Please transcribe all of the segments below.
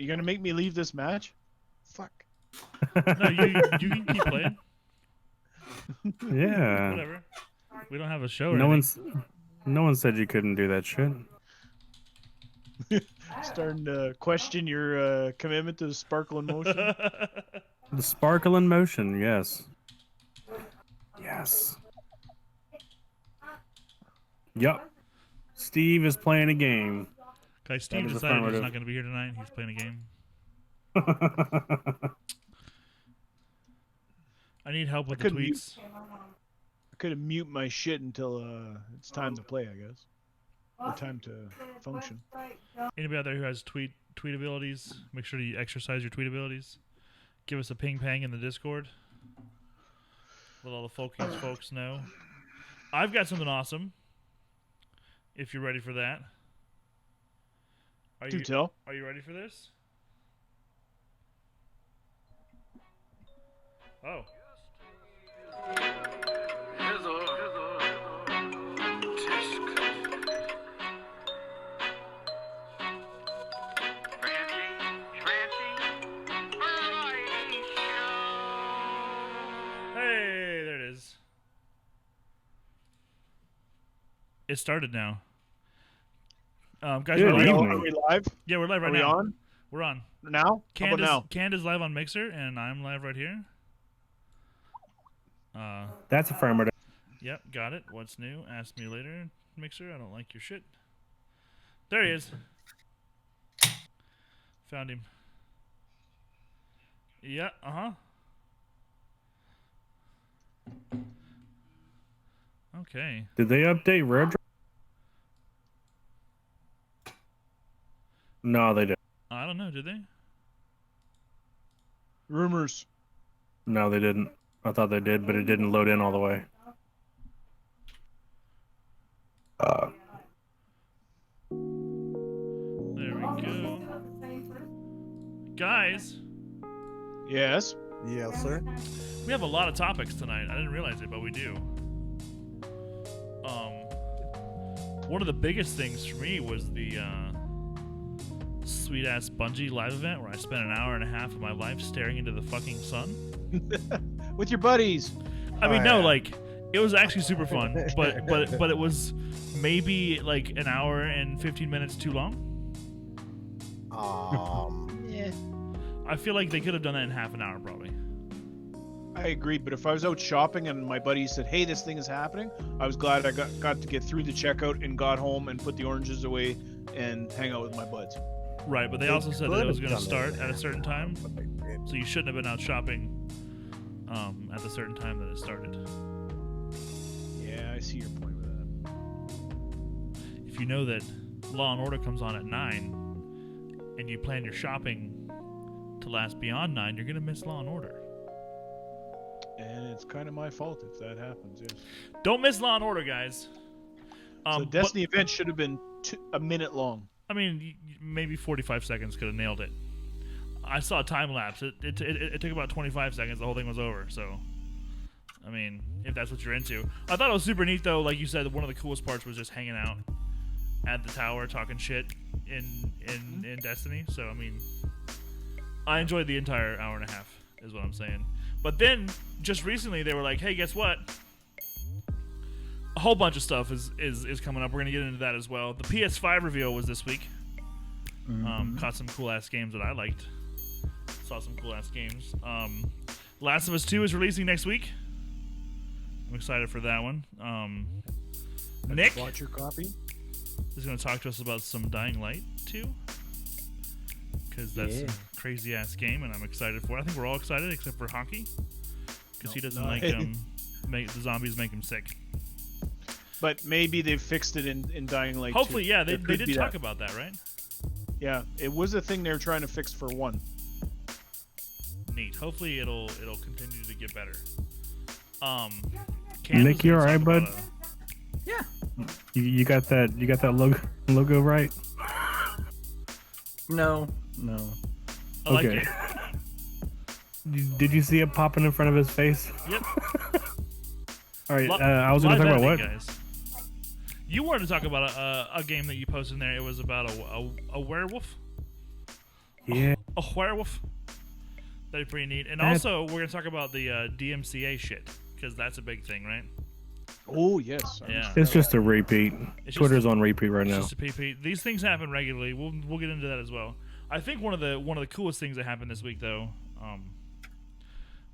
you gonna make me leave this match? Fuck. No, you can keep playing. Yeah. Whatever. We don't have a show or No anything. no one said you couldn't do that shit. Starting to question your commitment to the sparkling motion. The sparkle in motion, yes. Yes. Yup. Steve is playing a game. Guys, Steve is decided he's affirmative. not going to be here tonight. He's playing a game. I need help with the couldn't tweets. I could have mute my shit until it's time to play, I guess. Or time to function. Anybody out there who has tweet abilities, make sure you exercise your tweet abilities. Give us a ping pang in the Discord. Let all the folks know. I've got something awesome. If you're ready for that. Are you ready for this? Oh. Hey, there it is. It started now. Guys, Good we're live. evening. Are we live? Yeah, we're live right Are we now. on? We're on. Now? How about now? Canda's live on Mixer, and I'm live right here. That's affirmative. Yep, got it. What's new? Ask me later, Mixer. I don't like your shit. There he is. Found him. Yeah, Okay. Did they update Rare Drop? No, they didn't. I don't know, did they? Rumors. No, they didn't. I thought they did, but it didn't load in all the way. There we go. Guys, Yes. Yes, sir. we have a lot of topics tonight. I didn't realize it, but we do. One of the biggest things for me was the sweet-ass Bungie live event where I spent an hour and a half of my life staring into the fucking sun. With your buddies. I mean, yeah. no, like, it was actually super fun, but it was maybe like an hour and 15 minutes too long. Yeah. I feel like they could have done that in half an hour, probably. I agree, but if I was out shopping and my buddy said, "Hey, this thing is happening," I was glad I got to get through the checkout and got home and put the oranges away and hang out with my buds. Right, but they They also said that could it was have going to done that. start at a certain time, But they didn't. so you shouldn't have been out shopping at the certain time that it started. Yeah, I see your point with that. If you know that Law and Order comes on at 9 and you plan your shopping to last beyond 9, you're going to miss Law and Order. And it's kind of my fault if that happens, yes. Don't miss Law and Order, guys. So Destiny event should have been a minute long. I mean, maybe 45 seconds could have nailed it. I saw a time lapse. It took about 25 seconds. The whole thing was over. So, I mean, if that's what you're into. I thought it was super neat, though. Like you said, one of the coolest parts was just hanging out at the tower, talking shit in Destiny. So, I mean, I enjoyed the entire hour and a half, is what I'm saying. But then, just recently, they were like, hey, guess what? A whole bunch of stuff is coming up. We're going to get into that as well. The PS5 reveal was this week. Caught some cool-ass games that I liked. Saw some cool-ass games. Last of Us 2 is releasing next week. I'm excited for that one. Nick Bought your copy? is going to talk to us about some Dying Light 2. Because that's a crazy-ass game, and I'm excited for it. I think we're all excited except for Hockey. Because he doesn't like make the zombies make him sick. But maybe they fixed it in Dying Light 2. Hopefully, yeah, they It could did be talk that. about that, right? Yeah, it was a thing they were trying to fix for 1. Neat. Hopefully, it'll continue to get better. Nick, you alright, bud? Yeah. You got that logo right? No. I like Okay. it. Did you see it popping in front of his face? Yep. All right. I was going to talk about what? Guys. You wanted to talk about a game that you posted in there. It was about a werewolf. Yeah. A werewolf. That'd be pretty neat. And That- also, we're gonna talk about the DMCA shit because that's a big thing, right? Oh yes. Yeah. It's just a repeat. It's Twitter's just- on repeat right It's now. just a PP. These things happen regularly. We'll get into that as well. I think one of the coolest things that happened this week though,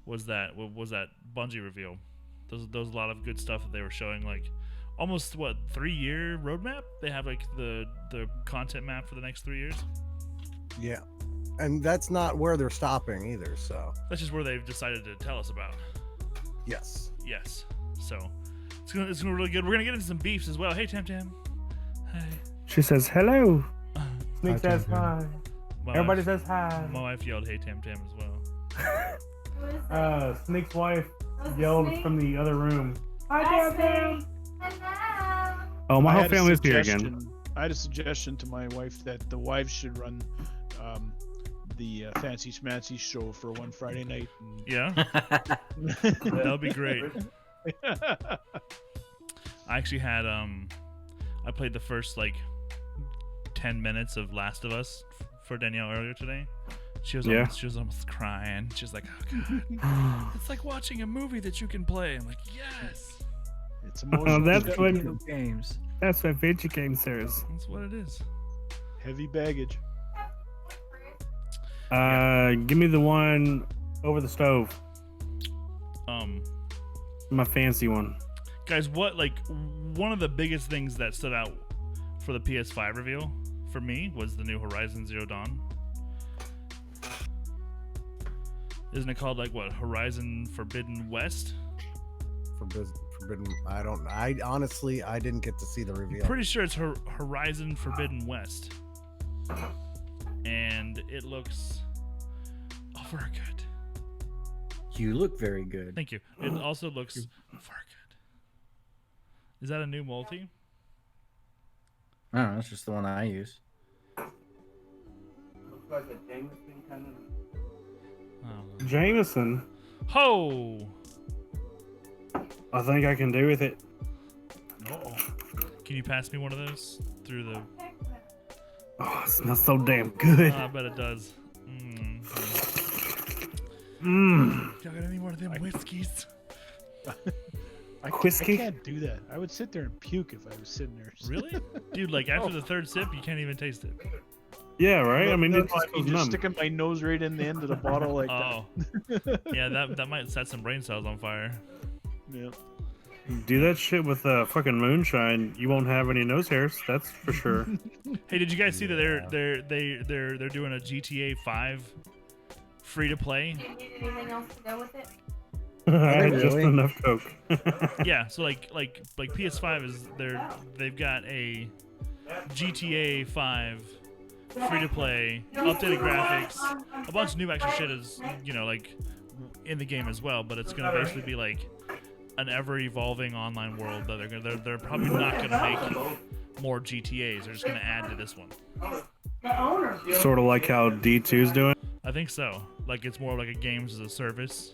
was that Bungie reveal. Those a lot of good stuff that they were showing, like almost 3-year roadmap. They have like the content map for the next 3 years. Yeah. And that's not where they're stopping either, so That's just where they've decided to tell us about. yes. Yes. So it's gonna be really good. We're gonna get into some beefs as well. Hey Tam Tam. Hi. She says hello. Snake Hi, says Tam Tam. hi. My Everybody wife, says hi. my wife yelled "Hey Tam Tam" as well. Snake's wife yelled from the other room. Hi, Tam. Oh, my I whole had a family's here again. suggestion- I had a suggestion to my wife that the wives should run the Fancy Schmancy show for one Friday night. Yeah, that'll be great. I actually had I played the first 10 minutes of Last of Us for Danielle earlier today. She was almost crying. She was like, "Oh God, it's like watching a movie that you can play." I'm like, "Yes, It's Oh, emotional. that's what games. that's what video game says. that's what it is." Heavy baggage. Give me the one over the stove. My fancy one. Guys, one of the biggest things that stood out for the PS5 reveal for me was the new Horizon Zero Dawn. Isn't it called Horizon Forbidden West? Forbidden. I honestly didn't get to see the reveal. Pretty sure it's Horizon Forbidden West. And it looks very good. You look very good. Thank you. It also looks very good. Is that a new multi? I don't know. It's just the one I use. Looks like a Jameson kind Oh. of. Jameson. Ho! I think I can do with it. Can you pass me one of those through the... Oh, it smells so damn good. I bet it does. Mmm. Y'all got any more of them whiskeys? I Whiskey? can't do that. I would sit there and puke if I was sitting there. Really? Dude, after the third sip, you can't even taste it. Yeah, right. I mean, No, it just goes just numb. sticking my nose right in the end of the bottle like Oh. Yeah, that might set some brain cells on fire. that. Yeah. Do that shit with fucking moonshine. You won't have any nose hairs. That's for sure. Hey, did you guys see that they're doing a GTA 5 free to play? Do you need anything else to go with it? I had they just really? enough coke. Yeah, so like PS5 is they've got a GTA 5 free to play, updated graphics, a bunch of new extra shit is in the game as well, but it's gonna basically be like an ever evolving online world that they're probably not gonna make more GTAs. They're just gonna add to this one. Sort of like how D2's doing. I think so. Like it's more like a games as a service.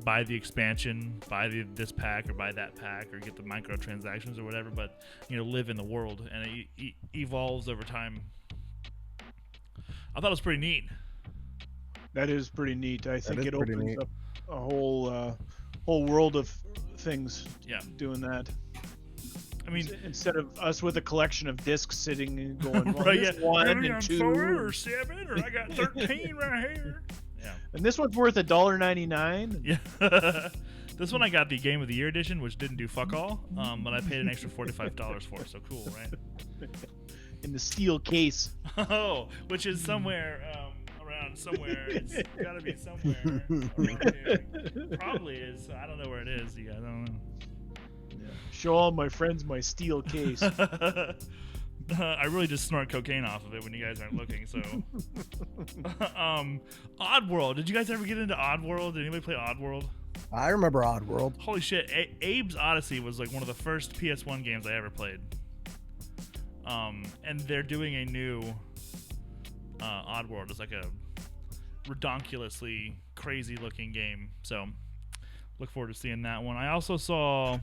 Buy the expansion, buy this pack or buy that pack, or get the microtransactions or whatever. But live in the world, and it evolves over time. I thought it was pretty neat. That is pretty neat. I think is it pretty opens neat. up a whole world of things. Yeah. Doing that. I mean, Instead of us with a collection of discs sitting and going, well, right? this Yeah. one Maybe and I'm 2, 4 or 7, or I got 13 right here. Yeah. and this one's worth $1.99. Yeah. This one I got the Game of the Year edition, which didn't do fuck all, but I paid an extra $45 for. So cool, right? In the steel case. Oh, which is somewhere around somewhere. It's got to be somewhere around here. Probably is. I don't know where it is. Yeah, I don't know. Show all my friends my steel case. I really just snort cocaine off of it when you guys aren't looking. So, Oddworld. Did you guys ever get into Oddworld? Did anybody play Oddworld? I remember Oddworld. Holy shit! Abe's Odyssey was like one of the first PS1 games I ever played. And they're doing a new Oddworld. It's like a redonkulously crazy looking game. So, look forward to seeing that one. I also saw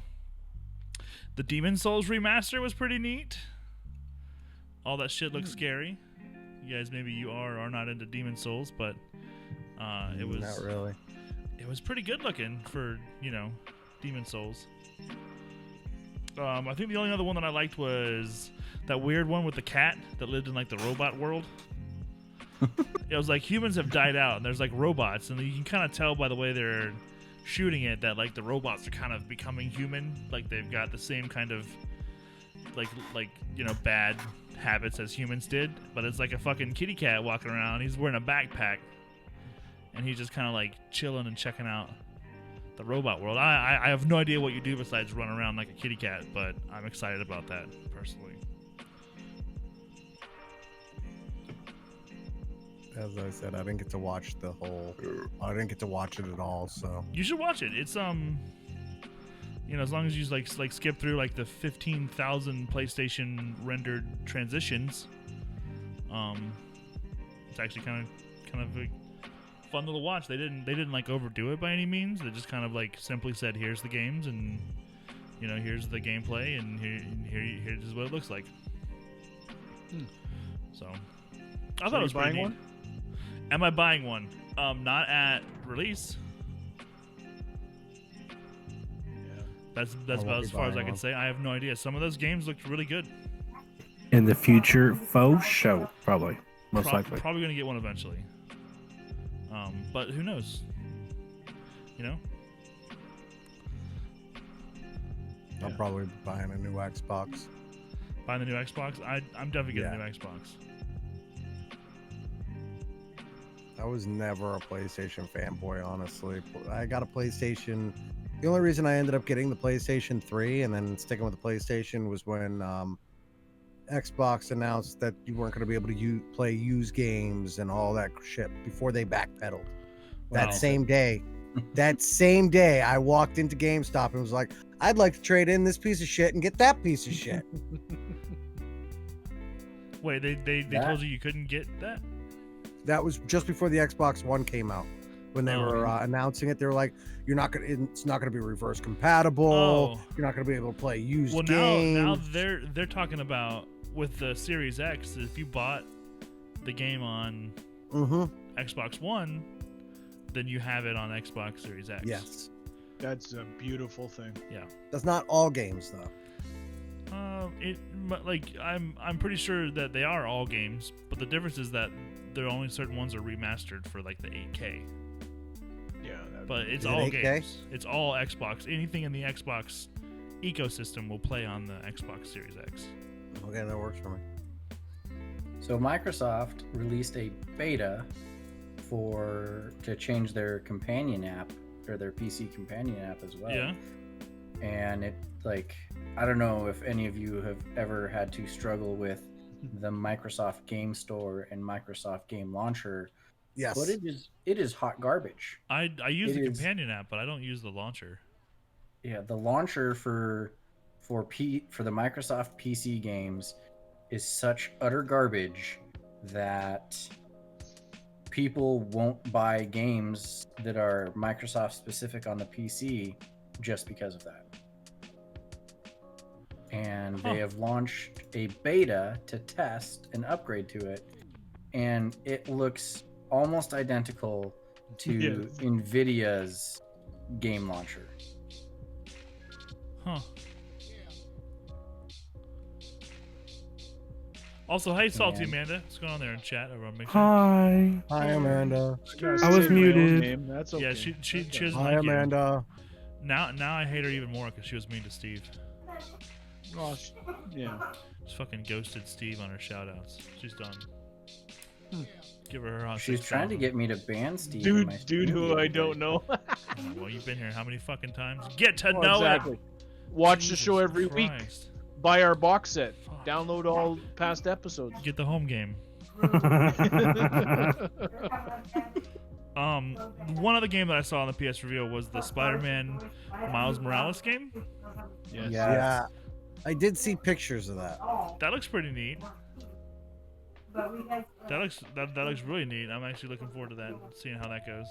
the Demon Souls remaster was pretty neat. All that shit looks scary. you guys maybe you are or not into Demon Souls, but it was Not really. it was pretty good looking for Demon Souls. I think the only other one that I liked was that weird one with the cat that lived in like the robot world. It was like humans have died out and there's like robots, and you can kind of tell by the way they're shooting it that like the robots are kind of becoming human, like they've got the same kind of like bad habits as humans did, but it's like a fucking kitty cat walking around. He's wearing a backpack and he's just kind of like chilling and checking out the robot world. I have no idea what you do besides run around like a kitty cat, but I'm excited about that personally. As I said, I didn't get to watch the whole. I didn't get to watch it at all. So You should watch it. It's as long as you like skip through like the 15,000 PlayStation rendered transitions, it's actually kind of a fun little watch. They didn't like overdo it by any means. They just kind of like simply said, here's the games, and here's the gameplay, and here's what it looks like. So I thought it was pretty neat. One? Am I buying one? Not at release. That's about as far as I can say. I have no idea. Some of those games looked really good. In the future, faux show, probably. Most likely. Probably going to get one eventually. But who knows? I'll probably be buying a new Xbox. Buying the new Xbox? I'm definitely getting a new Xbox. I was never a PlayStation fanboy, honestly. I got a PlayStation. The only reason I ended up getting the PlayStation 3 and then sticking with the PlayStation was when Xbox announced that you weren't going to be able to play used games and all that shit before they backpedaled. That same day, I walked into GameStop and was like, I'd like to trade in this piece of shit and get that piece of shit. Wait, they told you couldn't get that? That was just before the Xbox One came out. When they were announcing it, they were like, "It's not gonna be reverse compatible. Oh. You're not gonna be able to play used Well, games." now they're talking about with the Series X. If you bought the game on Xbox One, then you have it on Xbox Series X. Yes, That's a beautiful thing. Yeah. that's not all games though. I'm pretty sure that they are all games, but the difference is that there are only certain ones are remastered for like the 8K. Yeah. But it's Is it all 8K? games. It's all Xbox. Anything in the Xbox ecosystem will play on the Xbox Series X. Okay, that works for me. So Microsoft released a beta to change their companion app or their PC companion app as well. Yeah. And it I don't know if any of you have ever had to struggle with the Microsoft Game Store and Microsoft Game Launcher. Yes, But it is hot garbage. I use It the is. companion app, but I don't use the launcher. Yeah, the launcher for the Microsoft PC games is such utter garbage that people won't buy games that are Microsoft specific on the PC just because of that. And they have launched a beta to test and upgrade to it, and it looks almost identical to Yes. NVIDIA's game launcher. Huh. Also, hey, Salty Man. Amanda. What's going on there in chat over on Mixer? Hi. Hi Amanda. I was muted. Name. That's okay. Yeah, she doesn't Hi like you. Amanda. Now I hate her even more because she was mean to Steve. Gosh. Yeah. Just fucking ghosted Steve on her shoutouts. She's done. Hmm. Give her her hot She's trying to 6,000. get me to ban Steve. in my Dude stream who the I other don't day. know. Oh, well, you've been here how many fucking times? Get to Well, know exactly. it. Watch the Jesus show every week. Christ. Buy our box set. Fuck. Download all past episodes. Get the home game. One other game that I saw on the PS reveal was the Spider-Man Miles Morales game. Yes. Yeah, I did see pictures of that. That looks pretty neat. That looks really neat. I'm actually looking forward to that, seeing how that goes.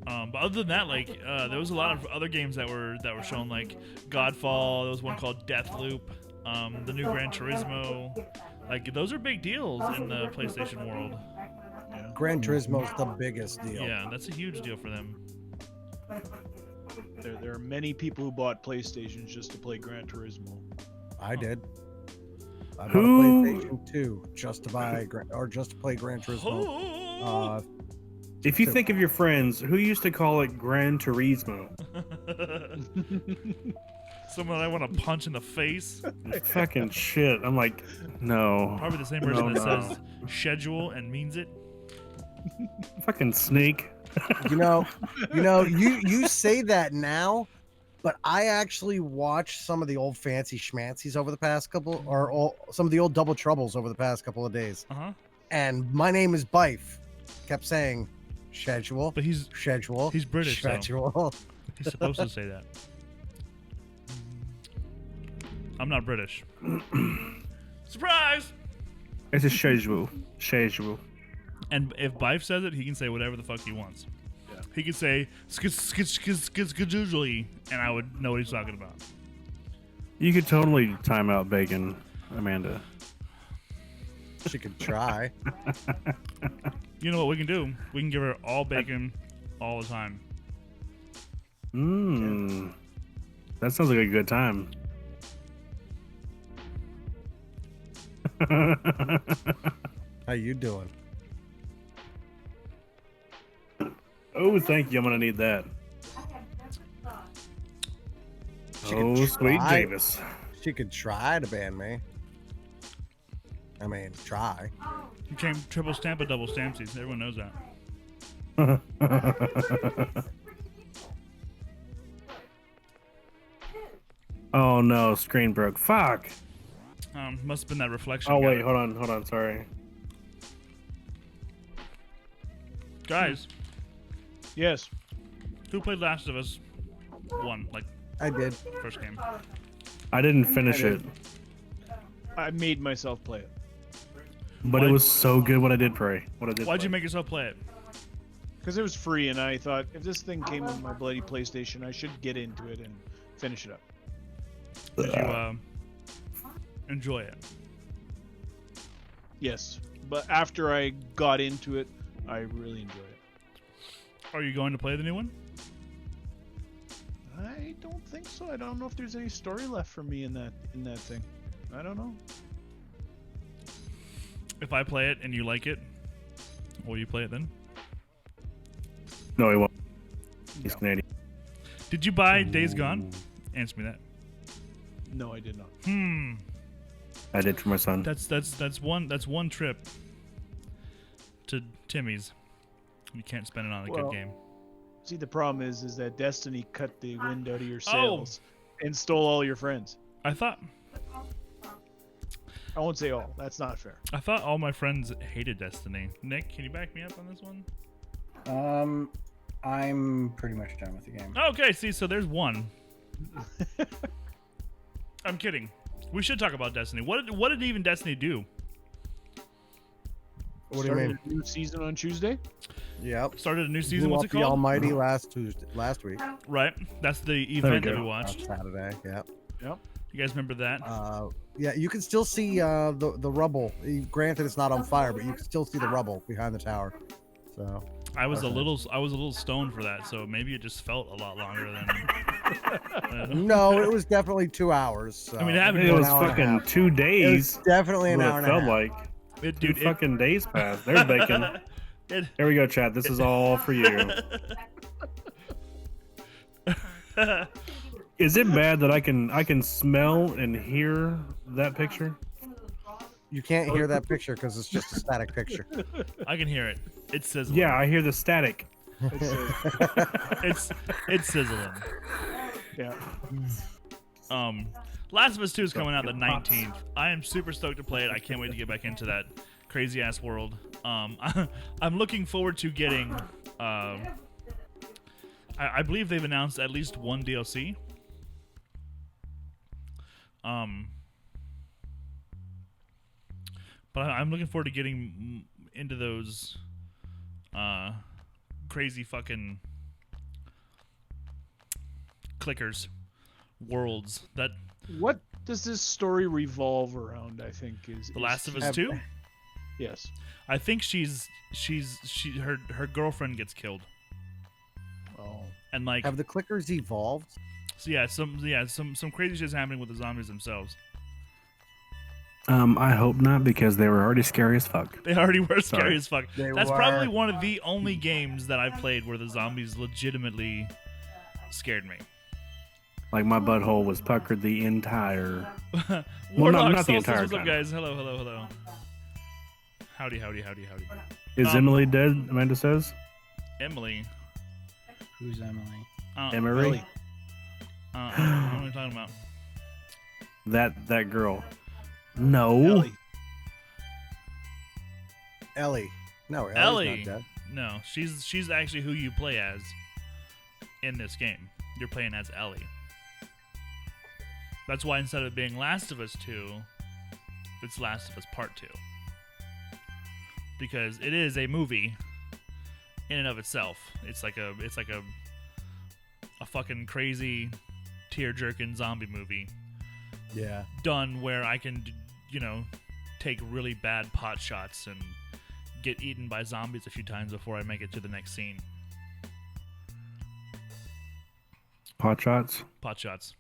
But other than that, there was a lot of other games that were shown, like Godfall. There was one called Deathloop. The new Gran Turismo. Like those are big deals in the PlayStation world. Yeah. Gran Turismo's the biggest deal. Yeah, that's a huge deal for them. There are many people who bought PlayStations just to play Gran Turismo. I did. I bought Who- a PlayStation 2 just to just to play Gran Turismo. Uh, If you So- think of your friends, who used to call it Gran Turismo? Someone I want to punch in the face. Fucking shit. I'm like, no. Probably the same person No, that no. says schedule and means it. Fucking snake. you say that now, but I actually watched some of the old fancy schmancies over the past couple, some of the old double troubles over the past couple of days. Uh-huh. And my name is Bife. Kept saying schedule, But he's schedule. British, so schedule. he's supposed to say that. I'm not British. Surprise! It's a schedule. Schedule. And if Bife says it, he can say whatever the fuck he wants. Yeah. He could say skizzually, and I would know what he's talking about. You could totally time out bacon, Amanda. She could try. You know what we can do? We can give her all bacon all the time. Mmm. That sounds like a good time. How you doing? Oh, thank you. I'm gonna need that. She Oh, could sweet try. Davis. She could try to ban me. I mean, try. You can't triple stamp a double stampsies. Everyone knows that. Oh no, screen broke. Fuck. Must have been that reflection. Oh got wait, it. hold on. Sorry. Guys, Yes. who played Last of Us 1, like I did. first game? I didn't finish I it, did. I made myself play it. but it was so good. What I did play. Why'd you make yourself play it? Because it was free, and I thought, if this thing came with my bloody PlayStation, I should get into it and finish it up. Did you enjoy it? Yes. But after I got into it, I really enjoyed it. Are you going to play the new one? I don't think so. I don't know if there's any story left for me in that thing. I don't know. If I play it and you like it, will you play it then? No, he won't. He's No. Canadian. Did you buy Days Gone? Answer me that. No, I did not. I did for my son. That's one trip to Timmy's. You can't spend it on a Well, good game. See, the problem is that Destiny cut the wind out of your Oh. sails and stole all your friends. I thought I won't say all. That's not fair. all my friends hated Destiny. Nick, can you back me up on this one? I'm pretty much done with the game. Okay, see, so there's one. I'm kidding. We should talk about Destiny. What did even Destiny do? What do you Started mean? a new season on Tuesday. Yep. Started a new season. Blew What's up it the called? Almighty last week. Right. That's the event that go. we watched. Saturday. Yep. Yep. You guys remember that? Yeah, you can still see the rubble. Granted, it's not on fire, but you can still see the rubble behind the tower. So I was a little stoned for that, so maybe it just felt a lot longer than. no, it was definitely 2 hours. So. I mean, it happened It was An hour and a fucking half. 2 It days. was definitely an What hour it and a felt half. like. It, 2 dude, fucking days passed. There's bacon. it, Here we go, chat. This is all for you. Is it bad that I can smell and hear that picture? You can't hear that picture because it's just a static picture. I can hear it. It's sizzling. Yeah, I hear the static. It's sizzling. Yeah. Last of Us 2 is coming out the 19th. I am super stoked to play it. I can't wait to get back into that crazy ass world. I'm looking forward to getting. I believe they've announced at least one DLC. But I'm looking forward to getting into those crazy fucking clickers worlds that What does this story revolve around? I think is The Last of Us Have- 2. Yes. I think her girlfriend gets killed, Oh. and like Have the clickers evolved? so some crazy shit's happening with the zombies themselves. I hope not, because they were already scary as fuck. They already were scary Sorry. as fuck. They That's were. probably one of the only games that I've played where the zombies legitimately scared me. Like my butthole was puckered the entire. Warlock not the Solstice, entire what's up, time. guys? Hello. Howdy. Is Emily dead? Amanda says. Emily. Who's Emily? Emery. What are we talking about? That girl. No. Ellie. No, Ellie's Ellie. not dead. No, she's actually who you play as in this game. You're playing as Ellie. That's why instead of being Last of Us 2, it's Last of Us Part 2. Because it is a movie in and of itself. It's like a fucking crazy tear-jerking zombie movie Yeah. done where I can, take really bad pot shots and get eaten by zombies a few times before I make it to the next scene. Pot shots. Pot shots.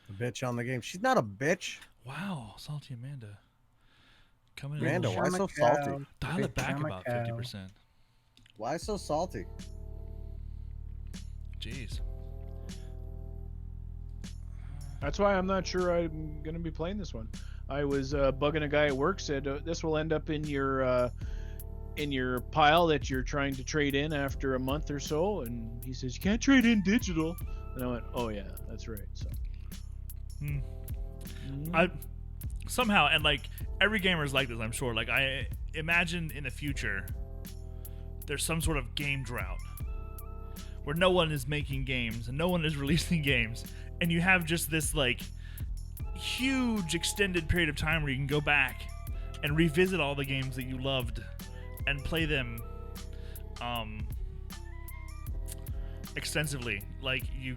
A bitch on the game. She's not a bitch. Wow, salty Amanda. Coming in. Amanda, a why little- so salty? Dial it back about Cow. 50%. Why so salty? Jeez. That's why I'm not sure I'm gonna be playing this one. I was bugging a guy at work. Said this will end up in your pile that you're trying to trade in after a month or so, and he says you can't trade in digital. And I went, oh yeah, that's right. So I somehow, and like every gamer is like this, I'm sure. Like I imagine in the future, there's some sort of game drought where no one is making games and no one is releasing games, and you have just this like huge extended period of time where you can go back and revisit all the games that you loved and play them extensively. Like you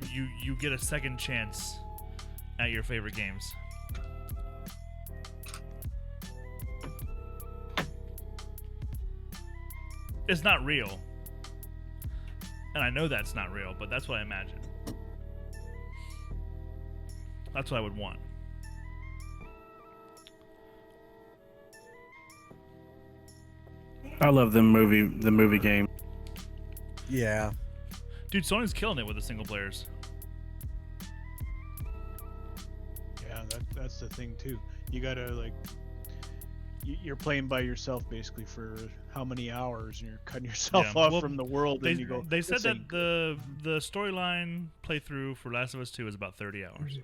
get a second chance at your favorite games. It's not real, and I know that's not real, but that's what I imagine. That's what I would want. I love the movie game. Yeah. Dude, Sony's killing it with the single players. yeah, that's the thing too. You gotta like, you're playing by yourself basically for how many hours, and you're cutting yourself Yeah. off Well, from the world. They, and you go. they said "This that ain't good." the storyline playthrough for Last of Us 2 is about 30 hours.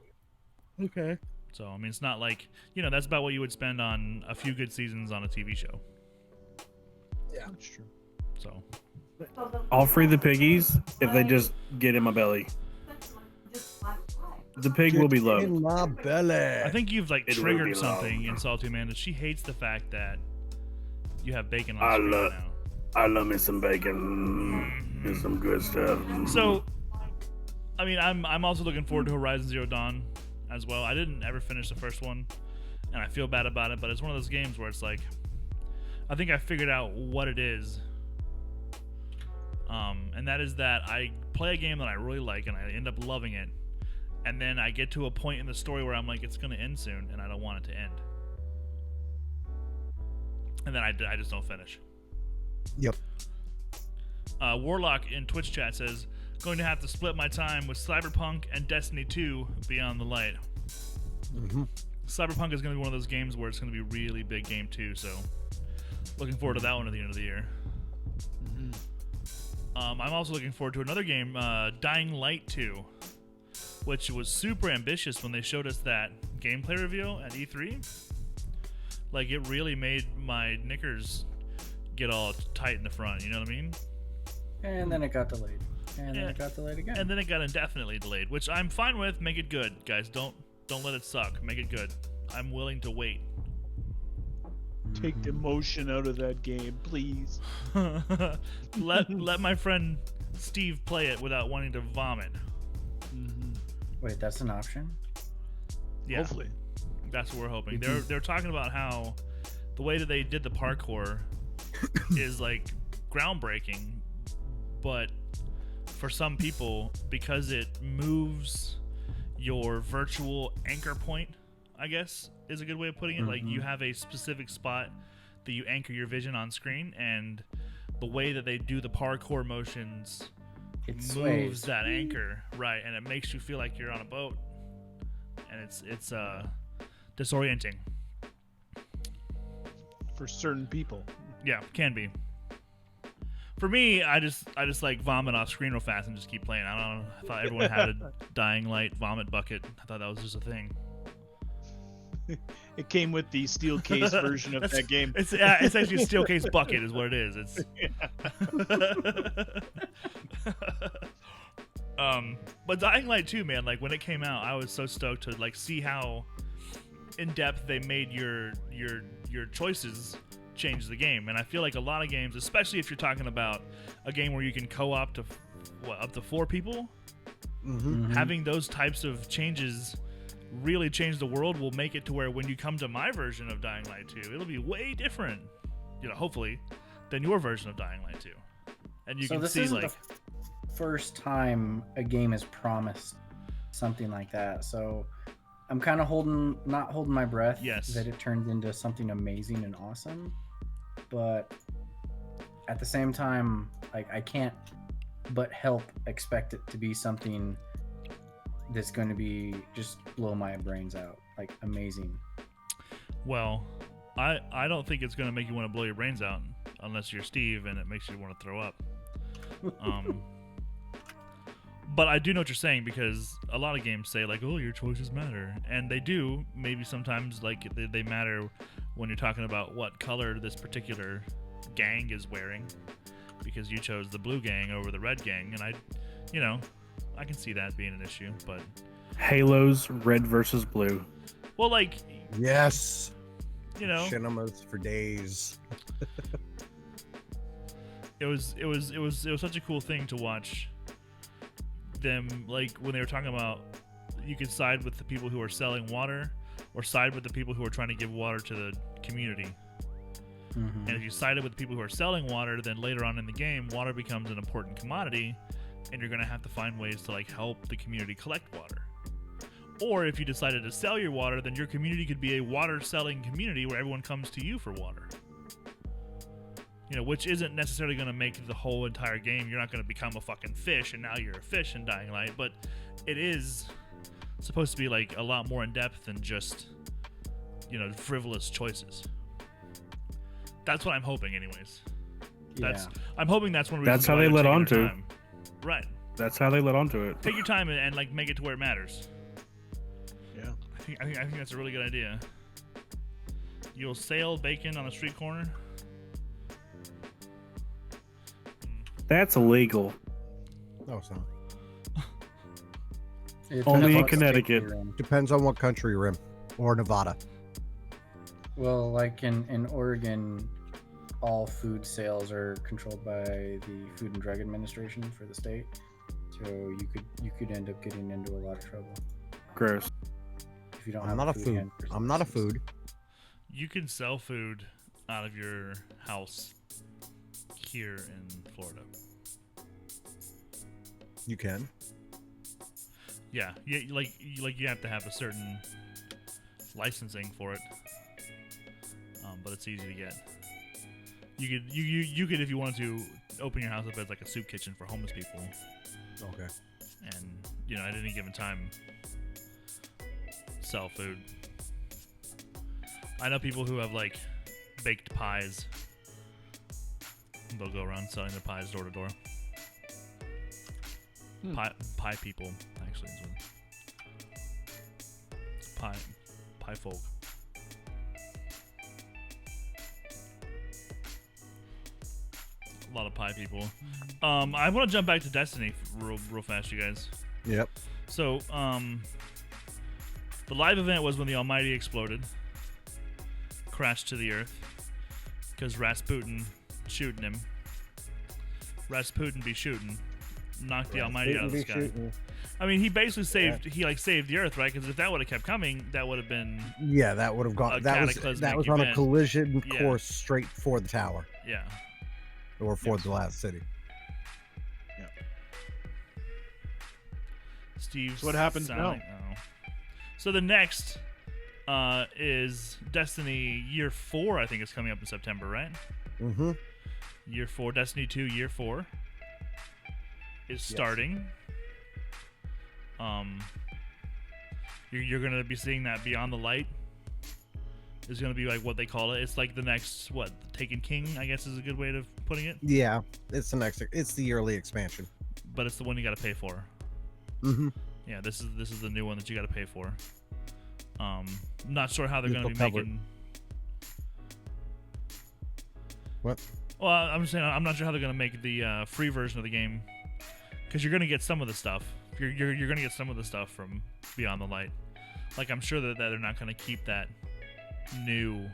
Okay. So, I mean, it's not like, that's about what you would spend on a few good seasons on a TV show. That's true. So, I'll free the piggies if they just get in my belly. The pig will be Get loved. in my belly. I think you've like It will triggered be something loved. in Salty Amanda. She hates the fact that you have bacon on I screen love- now. I love me some bacon and some good stuff. So, I mean, I'm also looking forward to Horizon Zero Dawn as well. I didn't ever finish the first one, and I feel bad about it. But it's one of those games where it's like, I think I figured out what it is, and that is that I play a game that I really like, and I end up loving it, and then I get to a point in the story where I'm like, it's gonna end soon, and I don't want it to end, and then I just don't finish. Yep. Warlock in Twitch chat says, going to have to split my time with Cyberpunk and Destiny 2 Beyond the Light. Mm-hmm. Cyberpunk is going to be one of those games where it's going to be a really big game too, so looking forward to that one at the end of the year. I'm also looking forward to another game, Dying Light 2, which was super ambitious when they showed us that gameplay reveal at E3. Like, it really made my knickers get all tight in the front, you know what I mean? And then it got delayed. And Yeah. then it got delayed again. And then it got indefinitely delayed, which I'm fine with. Make it good, guys. Don't let it suck. Make it good. I'm willing to wait. Take the emotion out of that game, please. let my friend Steve play it without wanting to vomit. Mm-hmm. Wait, that's an option? Yeah, Hopefully. that's what we're hoping. They're talking about how the way that they did the parkour is like groundbreaking, but for some people, because it moves your virtual anchor point, I guess is a good way of putting it. Like you have a specific spot that you anchor your vision on screen, and the way that they do the parkour motions It moves sways. that anchor, right, and it makes you feel like you're on a boat, and it's disorienting. For certain people. Yeah, can be. For me, I just like vomit off screen real fast and just keep playing. I don't know. I thought everyone had a Dying Light vomit bucket. I thought that was just a thing. It came with the steel case version of that game. It's actually a steel case bucket is what it is. It's but Dying Light 2, man, like when it came out, I was so stoked to like see how in depth they made your choices change the game. And I feel like a lot of games, especially if you're talking about a game where you can co-op to up to 4 people, having those types of changes really change the world will make it to where when you come to my version of Dying Light 2, it'll be way different, hopefully, than your version of Dying Light 2. And you So can this see isn't like the first time a game has promised something like that. So I'm kind of not holding my breath Yes. that it turns into something amazing and awesome. But at the same time, like I can't but help expect it to be something that's going to be just blow my brains out, like amazing. well, I don't think it's going to make you want to blow your brains out unless you're Steve and it makes you want to throw up. But I do know what you're saying, because a lot of games say like, oh, your choices matter, and they do. Maybe sometimes like they matter when you're talking about what color this particular gang is wearing, because you chose the blue gang over the red gang, and I can see that being an issue. But Halos, red versus blue. well, like Yes. Shinimas for days. it was such a cool thing to watch them, like when they were talking about you could side with the people who are selling water or side with the people who are trying to give water to the community. And if you sided with the people who are selling water, then later on in the game, water becomes an important commodity, and you're going to have to find ways to like help the community collect water. Or if you decided to sell your water, then your community could be a water selling community where everyone comes to you for water. Which isn't necessarily going to make the whole entire game. You're not going to become a fucking fish and now you're a fish in Dying Light, but it is supposed to be like a lot more in depth than just frivolous choices. That's what I'm hoping, anyways. I'm hoping that's one reason. That's how they let on to. Right. That's how they let on to it. Take your time and like make it to where it matters. Yeah. I think that's a really good idea. You'll sell bacon on the street corner. That's illegal. No, it's not. It Only depends in on what state Connecticut. you're in. Depends on what country you're in, or Nevada. Well, like in Oregon, all food sales are controlled by the Food and Drug Administration for the state. So you could end up getting into a lot of trouble Gross. if you don't I'm have not a food. handler's I'm not a license. food. You can sell food out of your house here in Florida. You can. Yeah, like you have to have a certain licensing for it, but it's easy to get. You could if you wanted to open your house up as like a soup kitchen for homeless people, Okay. and at any given time sell food. I know people who have like baked pies. They'll go around selling their pies door to door. Pie people, actually, is what pie folk. A lot of pie people. I want to jump back to Destiny real fast, you guys. Yep. So, the live event was when the Almighty exploded, crashed to the earth, because Rasputin shooting him. Rasputin be shooting, knocked the Almighty out of the sky. I mean, he basically saved the Earth, right? Because if that would have kept coming, that would have been Yeah, that would have gone. A That was cataclysmic on a event. collision Yeah. course straight for the tower yeah. or for Yes. the last city. Steve. So what happens now? So the next is Destiny Year 4. I think it's coming up in September, right? Mm-hmm. Year 4, Destiny 2 Year 4 is starting. You're gonna be seeing that Beyond the Light is gonna be like what they call it. It's like the next Taken King, I guess is a good way of putting it. Yeah, it's the yearly expansion. But it's the one you got to pay for. Mm-hmm. Yeah, this is the new one that you got to pay for. Not sure how they're You'll going to be cover it. making. What? Well, I'm saying I'm not sure how they're going to make the free version of the game, because you're going to get some of the stuff. You're going to get some of the stuff from Beyond the Light. Like, I'm sure that they're not going to keep that new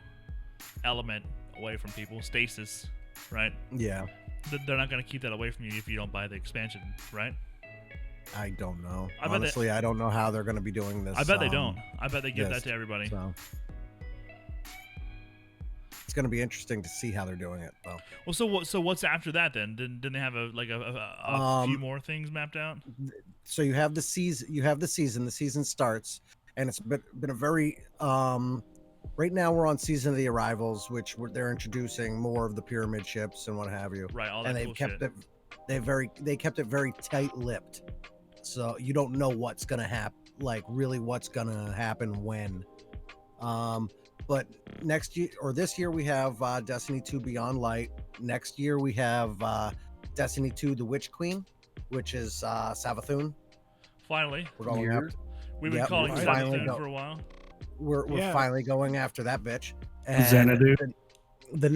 element away from people. Stasis, right? Yeah, They're not going to keep that away from you if you don't buy the expansion, right? I don't know. I bet Honestly, I don't know how they're going to be doing this. I bet they don't. I bet they give yes, that to everybody. So it's going to be interesting to see how they're doing it, though. Well, so what's after that then? Didn't they have a few more things mapped out? So you have the season. The season starts, and it's been a very. Right now, we're on season of the arrivals, which they're introducing more of the pyramid ships and what have you. Right, all that And they've cool kept shit. it. They kept it very tight-lipped, so you don't know what's gonna happen. Like really, what's gonna happen when. But next year or this year we have Destiny 2 Beyond Light. Next year we have Destiny 2 The Witch Queen, which is Savathun. Finally, We're going Weird. after. we've been Yep, calling we're finally Savathun for a while. We're Yeah. finally going after that bitch. And Xanadu. the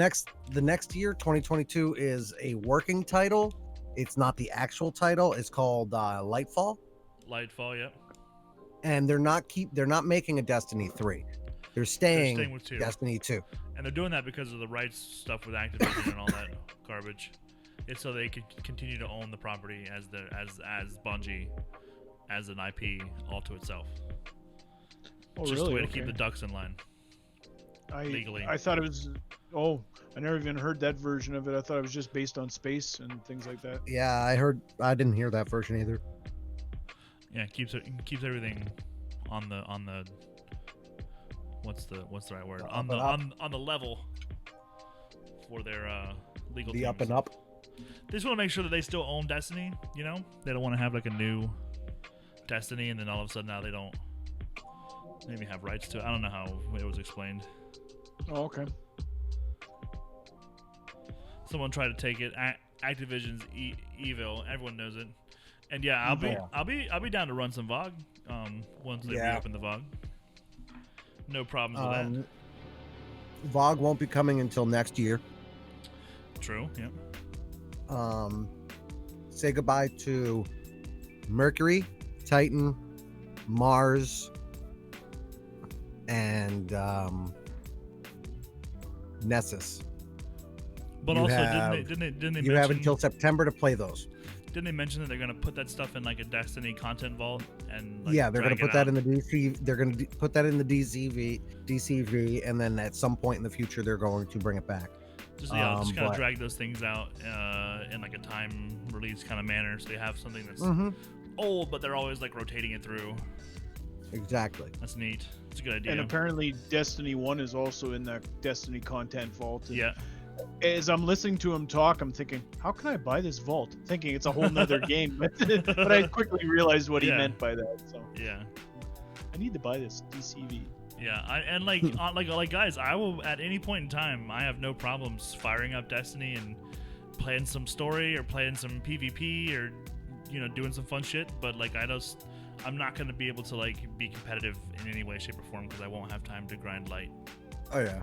next year, 2022, is a working title. It's not the actual title. It's called Lightfall, Lightfall, yep. and they're not making a Destiny 3. They're staying, staying with 2. Destiny 2. And they're doing that because of the rights stuff with Activision and all that garbage. It's so they can continue to own the property as Bungie, as an IP all to itself. Oh, Just really? a way to Okay. keep the ducks in line legally. I thought it was. Oh, I never even heard that version of it. I thought it was just based on space and things like that. Yeah, I didn't hear that version either. Yeah, keeps everything on the what's the right word? The On up the and on the level for their legal The teams. up and up. They just want to make sure that they still own Destiny, you know? They don't want to have like a new Destiny and then all of a sudden now they don't maybe have rights to it. I don't know how it was explained. Oh, okay. Someone tried to take it. Activision's evil. Everyone knows it. And yeah, I'll be down to run some VOG once they Yeah. reopen the VOG. No problems with that. VOG won't be coming until next year. True. Yeah. Say goodbye to Mercury, Titan, Mars, and Nessus. But You also, have- didn't they You mention, have until September to play those. didn't they mention that they're gonna put that stuff in like a Destiny content vault and like, Yeah, they're going drag to it put that out? in the DC. They're going to put that in the DCV, and then at some point in the future, they're going to bring it back. Just kind of but- drag those things out in like a time release kind of manner, so they have something that's Mm-hmm. old, but they're always like rotating it through. Exactly. That's neat. It's a good idea. And apparently, Destiny 1 is also in that Destiny content vault. And Yeah. As I'm listening to him talk, I'm thinking, how can I buy this vault? Thinking it's a whole nother game. But I quickly realized what he Yeah. meant by that. So Yeah. I need to buy this DCV. Yeah, and like like guys, I will at any point in time. I have no problems firing up Destiny and playing some story or playing some PvP or doing some fun shit. But like I'm not gonna be able to like be competitive in any way, shape, or form because I won't have time to grind light. Oh yeah.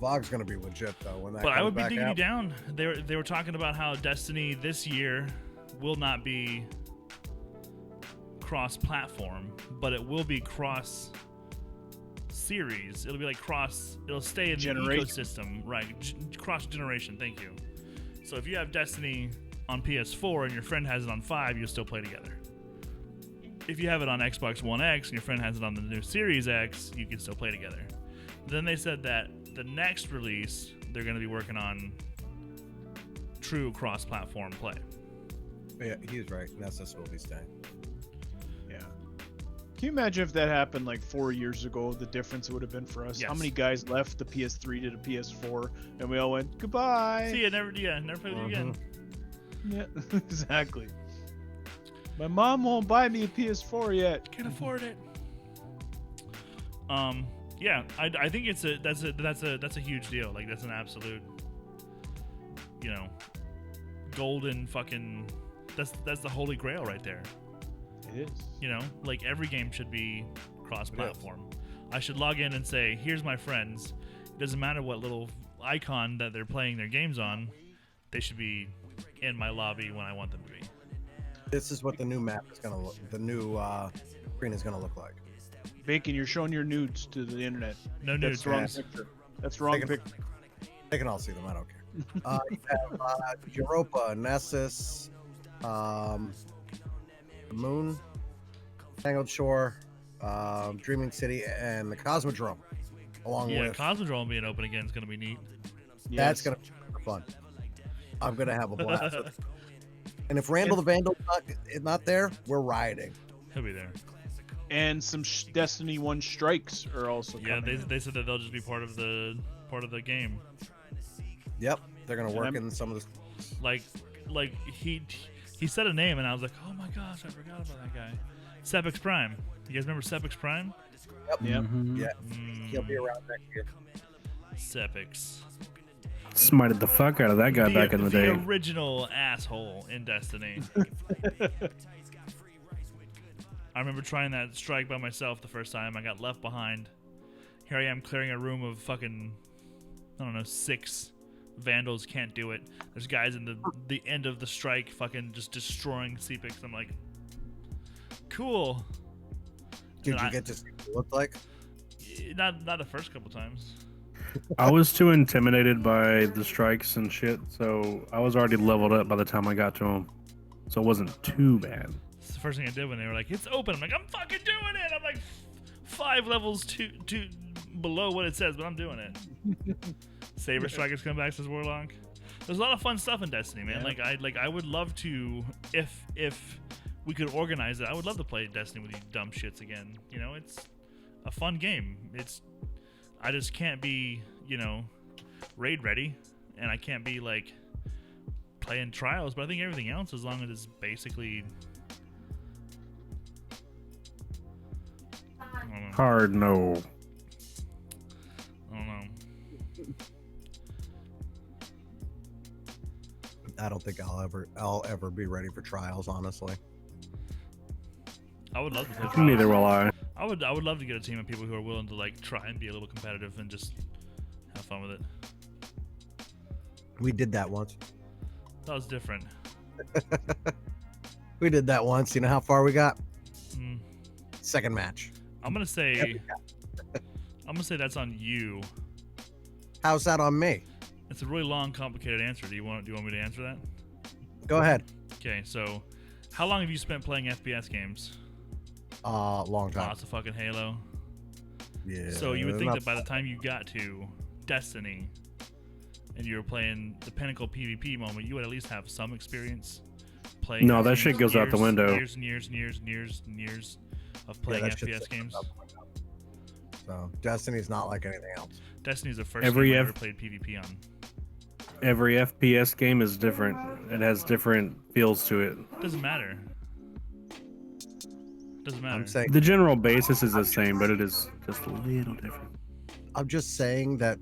VOG's going to be legit though when that. But I comes would be back digging you out. down. They were talking about how Destiny this year will not be cross-platform, but it will be cross-series. It'll be like it'll stay in the Generation. ecosystem, right? Cross-generation. Thank you. So if you have Destiny on PS4 and your friend has it on 5, you'll still play together. If you have it on Xbox One X and your friend has it on the new Series X, you can still play together. Then they said that the next release, they're going to be working on true cross-platform play. Yeah, he's right. Nessus will be staying. Yeah. Can you imagine if that happened like 4 years ago? The difference it would have been for us. Yes. How many guys left the PS3 to the PS4, and we all went goodbye? See, never play with you again. Yeah, exactly. My mom won't buy me a PS4 yet. Can't afford it. Yeah, I think that's a huge deal. Like, that's an absolute, you know, golden fucking. That's the holy grail right there. It is. You know, like every game should be cross-platform. I should log in and say, "Here's my friends." It doesn't matter what little icon that they're playing their games on. They should be in my lobby when I want them to be. This is what the new map is gonna look. The new screen is gonna look like. Bacon, you're showing your nudes to the internet. No That's nudes. the wrong Ross. picture. That's the wrong They can- picture. They can all see them. I don't care. You have Europa, Nessus, the Moon, Tangled Shore, Dreaming City, and the Cosmodrome. Along Yeah, with Cosmodrome being open again is gonna be neat. that's Yes. gonna be super fun. I'm gonna have a blast. And if Randall the Vandal's not there, we're rioting. He'll be there. And some Destiny 1 strikes are also Yeah, coming. they said that they'll just be part of the game. Yep, they're gonna work I'm- in some of the. Like he said a name and I was like, oh my gosh, I forgot about that guy. Sepix Prime. You guys remember Sepix Prime? Yep. Yeah, he'll be around next year. Sepix. Smited the fuck out of that guy back in the day. Original asshole in Destiny. I remember trying that strike by myself the first time. I got left behind. Here I am clearing a room of fucking, I don't know, 6 Vandals. Can't do it. There's guys in the end of the strike fucking just destroying Sepix. I'm like, cool. Did And you get to see what it looked like? Not the first couple times. I was too intimidated by the strikes and shit, so I was already leveled up by the time I got to him. So it wasn't too bad. It's the first thing I did when they were like, it's open. I'm like, I'm fucking doing it. I'm like 5 levels two below what it says, but I'm doing it. Saber Strikers come back, says Warlock. There's a lot of fun stuff in Destiny, man. Yeah. I would love to, if we could organize it, I would love to play Destiny with you dumb shits again. You know, it's a fun game. I just can't be, you know, raid ready, and I can't be like playing trials, but I think everything else, as long as it's basically, I don't know. Hard no. I don't know. I don't think I'll ever be ready for trials, honestly. I would love to play trials. Neither will I. I would love to get a team of people who are willing to like try and be a little competitive and just have fun with it. We did that once. That was different. We did that once. You know how far we got? Mm. Second match. I'm gonna say that's on you. How's that on me? It's a really long, complicated answer. Do you want me to answer that? Go ahead. Okay, so how long have you spent playing FPS games? Long time. Lots of fucking Halo. Yeah. So you would think not- that by the time you got to Destiny and you were playing the pinnacle PvP moment, you would at least have some experience playing. No, that games. shit goes out the window. Years and years and years and years and years of playing that shit's FPS games. So Destiny's not like anything else. Destiny's the first Every game I F- ever played PvP on. Every FPS game is different. It has different feels to it. Doesn't matter. Doesn't matter. I'm saying The general basis is the same, but it is just a little different. I'm just saying that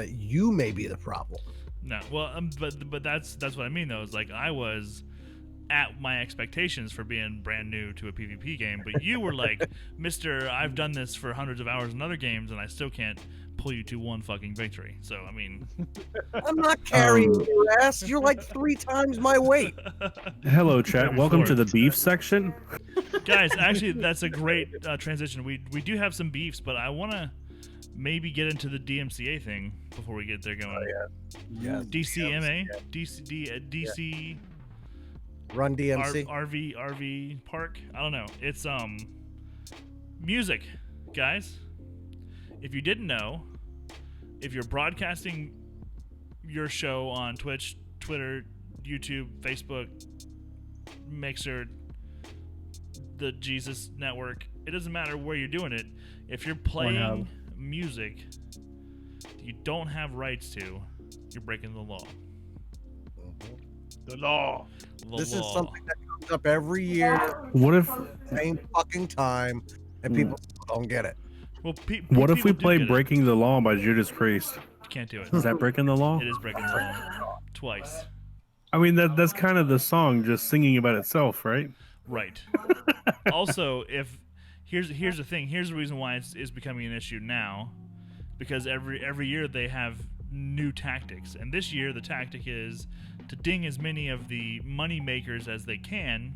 you may be the problem. No, well, but that's what I mean though. Is like I was at my expectations for being brand new to a PvP game, but you were like, Mister, I've done this for hundreds of hours in other games, and I still can't pull you to one fucking victory. So I mean, I'm not carrying your ass. You're like 3 times my weight. Hello, chat. Maybe Welcome 4. to the beef section. guys, actually, that's a great transition. We do have some beefs, but I wanna maybe get into the DMCA thing before we get there going. Yeah. DCMA, DC, Run DMC. RV Park. I don't know. It's music, guys. If you didn't know, if you're broadcasting your show on Twitch, Twitter, YouTube, Facebook, Mixer, the Jesus Network, it doesn't matter where you're doing it. If you're playing music you don't have rights to, you're breaking the law. The law. This is something that comes up every year, What if same fucking time, and people still don't get it. Well, what if we people do play get it. "Breaking the Law" by Judas Priest? You can't do it. Is that breaking the law? It is breaking the law twice. I mean, that's kind of the song just singing about itself, right? Right. Also, if here's the thing. Here's the reason why it's becoming an issue now, because every year they have new tactics, and this year the tactic is to ding as many of the money makers as they can,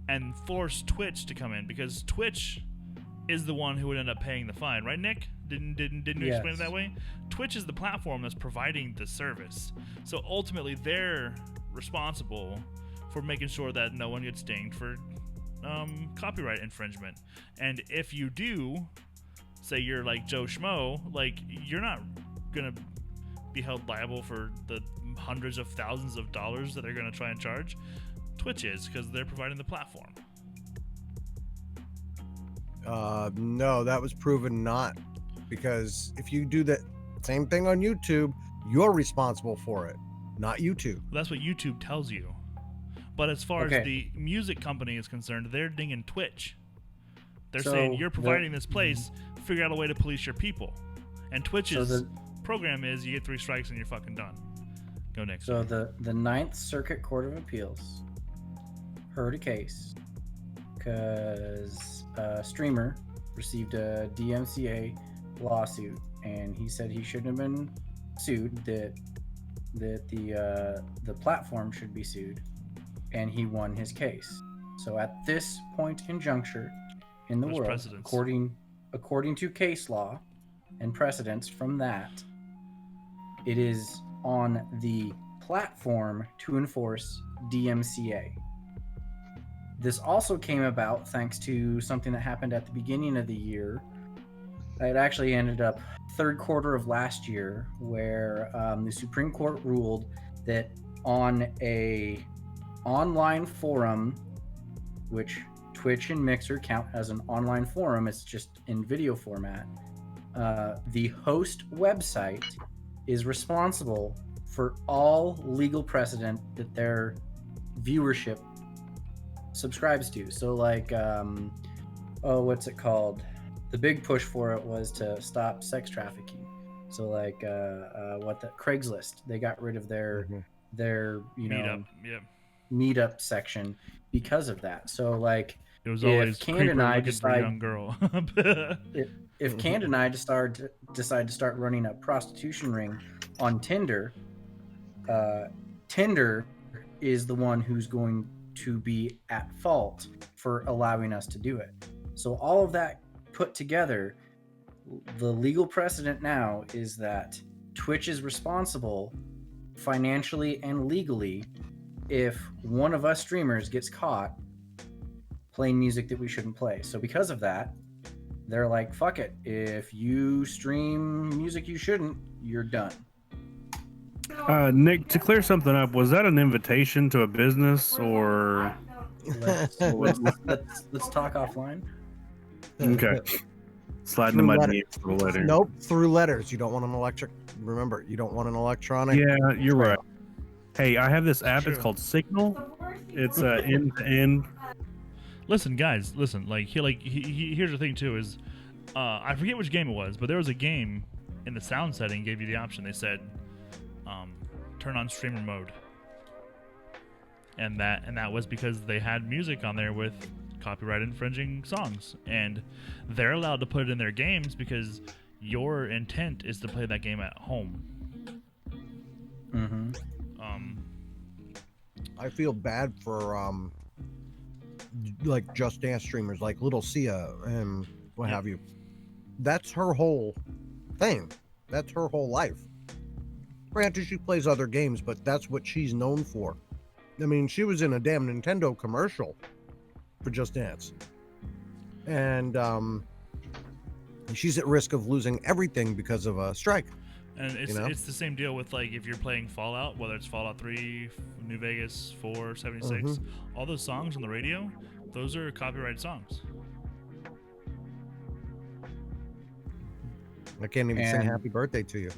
and force Twitch to come in, because Twitch is the one who would end up paying the fine, right, Nick? Didn't you explain it that way? Twitch is the platform that's providing the service, so ultimately they're responsible for making sure that no one gets dinged for copyright infringement. And if you do, say you're like Joe Schmo, like you're not gonna be held liable for the hundreds of thousands of dollars that they're gonna try and charge. Twitch is, because they're providing the platform. No, that was proven not, because if you do that same thing on YouTube, you're responsible for it, not YouTube. That's what YouTube tells you. But as far as the music company is concerned, they're dinging Twitch. They're saying you're providing this place, figure out a way to police your people. And Twitch's program is you get 3 strikes and you're fucking done. Go next. So the Ninth Circuit Court of Appeals heard a case because a streamer received a DMCA lawsuit, and he said he shouldn't have been sued, that the platform should be sued, and he won his case. So at this point in juncture in the world, according to case law and precedents from that, it is on the platform to enforce DMCA. This also came about thanks to something that happened at the beginning of the year. It actually ended up third quarter of last year, where the Supreme Court ruled that on a online forum, which Twitch and Mixer count as an online forum, it's just in video format, the host website is responsible for all legal precedent that their viewership subscribes to. So like, what's it called? The big push for it was to stop sex trafficking. So like, Craigslist, they got rid of their meetup section because of that. So like, it was always Cand and I decide, young girl. if Cand and I decide to start running a prostitution ring on Tinder, Tinder is the one who's going to be at fault for allowing us to do it. So all of that put together, the legal precedent now is that Twitch is responsible financially and legally if one of us streamers gets caught playing music that we shouldn't play. So because of that, they're like, fuck it, if you stream music you shouldn't, you're done. Nick, to clear something up, was that an invitation to a business, or Let's talk offline. okay? Sliding to my DMs for the letter. Nope, through letters. You don't want an electric. Remember, you don't want an electronic. Yeah, you're right. Hey, I have this app. It's called Signal. It's end to end. Listen, guys, listen. Like, here's the thing too: is I forget which game it was, but there was a game in the sound setting gave you the option. They said, turn on streamer mode, and that was because they had music on there with copyright infringing songs, and they're allowed to put it in their games because your intent is to play that game at home. Mm-hmm. I feel bad for like Just Dance streamers like Little Sia and what have you. That's her whole thing. That's her whole life. Granted, she plays other games, but that's what she's known for. I mean, she was in a damn Nintendo commercial for Just Dance. And she's at risk of losing everything because of a strike. And it's the same deal with, like, if you're playing Fallout, whether it's Fallout 3, New Vegas, 4, 76, all those songs on the radio, those are copyrighted songs. I can't even sing Happy Birthday to you.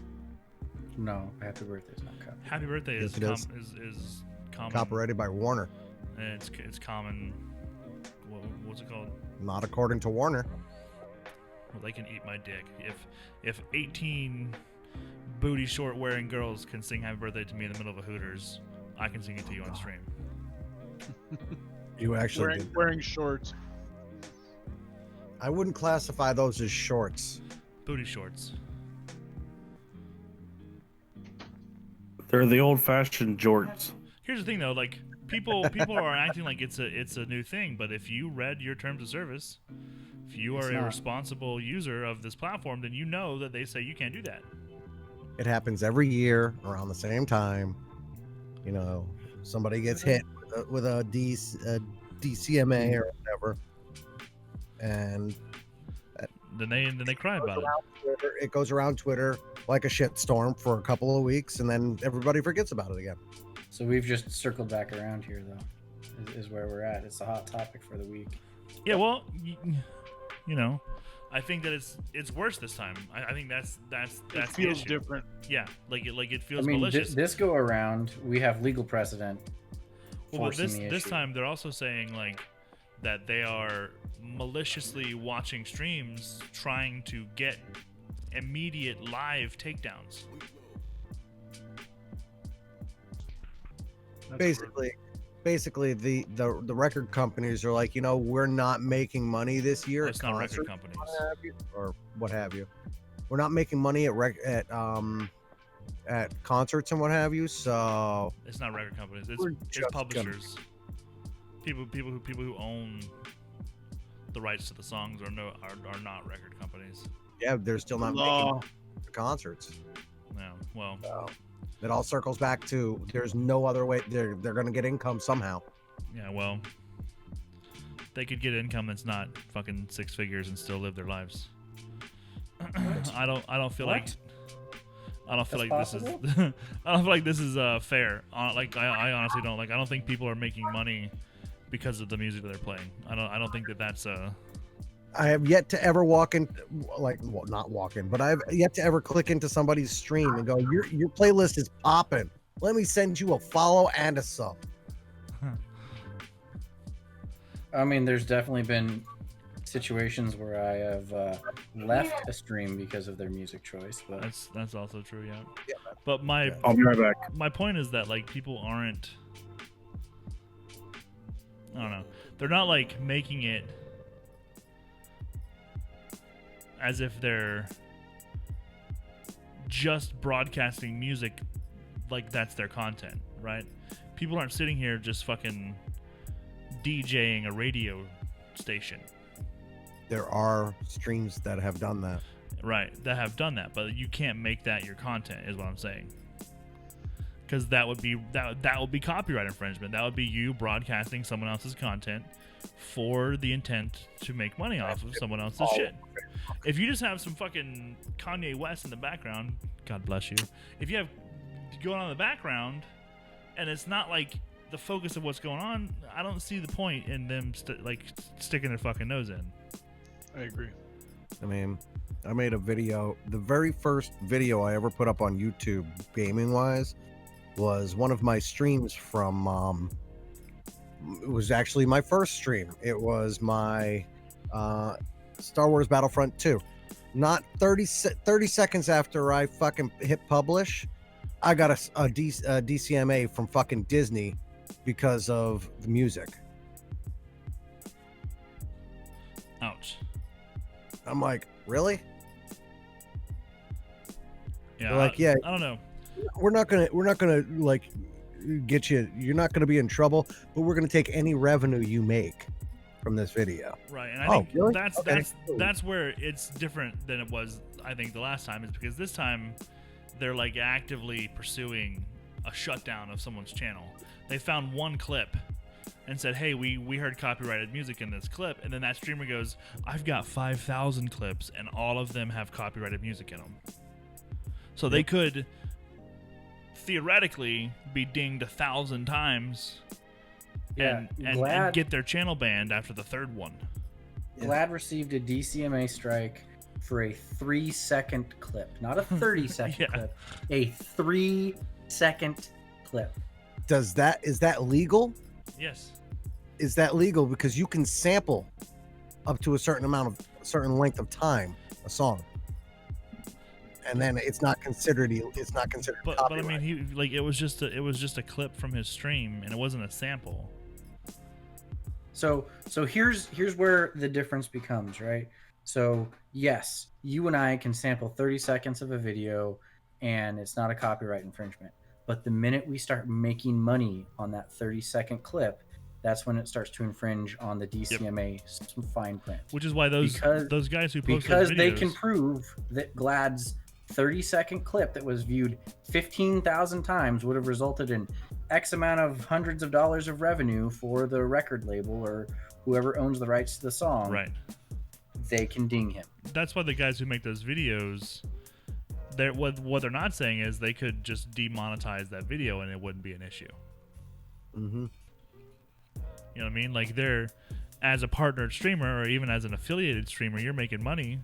No, Happy Birthday's not copyrighted. Happy Birthday Yes, is common. Copyrighted by Warner. And it's common. What's it called? Not according to Warner. Well, they can eat my dick. If 18 booty short wearing girls can sing Happy Birthday to me in the middle of a Hooters, I can sing it to you on stream. You actually wearing shorts. I wouldn't classify those as shorts. Booty shorts. They're the old-fashioned jorts. Here's the thing, though. Like, people are acting like it's a new thing, but if you read your terms of service, if you are a responsible user of this platform, then you know that they say you can't do that. It happens every year around the same time. You know, somebody gets hit with a DCMA or whatever, and Then they cry about it. It goes around Twitter like a shitstorm for a couple of weeks, and then everybody forgets about it again. So we've just circled back around here, though, is where we're at. It's a hot topic for the week. Yeah, well, you know, I think that it's worse this time. I think that's It feels the issue. different. Yeah, like it feels I mean, malicious. this go around, we have legal precedent. Well, but forcing the this issue. time they're also saying, like, that they are maliciously watching streams trying to get immediate live takedowns. Basically the record companies are like, you know, we're not making money this year It's at not record concerts, companies. or what have you. We're not making money at concerts and what have you. So It's not record companies. We're It's just publishers. People who own the rights to the songs are not record companies. yeah, they're still not making the concerts. Yeah. Well, It all circles back to there's no other way. They're going to get income somehow. yeah. Well, they could get income that's not fucking six figures and still live their lives. I don't feel like. I don't feel That's like possible? this is. I don't feel like this is fair. I honestly don't. Like, I don't think people are making money because of the music that they're playing. I don't think that's I have yet to ever walk in, not walk in, but I've yet to ever click into somebody's stream and go, your playlist is popping. Let me send you a follow and a sub. I mean, there's definitely been situations where I have left a stream because of their music choice, but that's also true. Yeah. But my I'll be right back. my point is that, like, people aren't. I don't know. They're not, like, making it as if they're just broadcasting music like that's their content, right? People aren't sitting here just fucking DJing a radio station. There are streams that have done that. Right, that have done that, but you can't make that your content, is what I'm saying. Because that would be copyright infringement. That would be you broadcasting someone else's content for the intent to make money off of someone else's shit. If you just have some fucking Kanye West in the background, God bless you. If you have going on in the background, and it's not like the focus of what's going on, I don't see the point in them sticking their fucking nose in. I agree. I mean, I made a video. The very first video I ever put up on YouTube, gaming wise, was one of my streams from. It was actually my first stream. It was my Star Wars Battlefront 2. Not 30 seconds after I fucking hit publish, I got a DCMA from fucking Disney because of the music. Ouch. I'm like, really? Yeah. They're like, yeah, I don't know. we're not gonna like get you. You're not gonna be in trouble, but we're gonna take any revenue you make from this video. Right, and I Oh, think really? that's Okay. that's where it's different than it was I think the last time is because this time they're like actively pursuing a shutdown of someone's channel. They found one clip and said, hey, we heard copyrighted music in this clip, and then that streamer goes, I've got 5,000 clips and all of them have copyrighted music in them. So they could theoretically be dinged 1,000 times and get their channel banned after the third one. Glad received a DCMA strike for a 3-second clip, not a 30-second clip, a 3-second clip. Is that legal? Yes. Is that legal? Because you can sample up to a certain length of time a song, and then it's not considered. But copyright. I mean, it was just a clip from his stream, and it wasn't a sample. So here's where the difference becomes, right? So yes, you and I can sample 30 seconds of a video, and it's not a copyright infringement. But the minute we start making money on that 30-second clip, that's when it starts to infringe on the DCMA fine print. Which is why those guys who post because those videos, they can prove that Glad's 30-second clip that was viewed 15,000 times would have resulted in X amount of hundreds of dollars of revenue for the record label or whoever owns the rights to the song. Right. They can ding him. That's why the guys who make those videos, what they're not saying is they could just demonetize that video and it wouldn't be an issue. Mm-hmm. You know what I mean? Like, they're, as a partnered streamer or even as an affiliated streamer, you're making money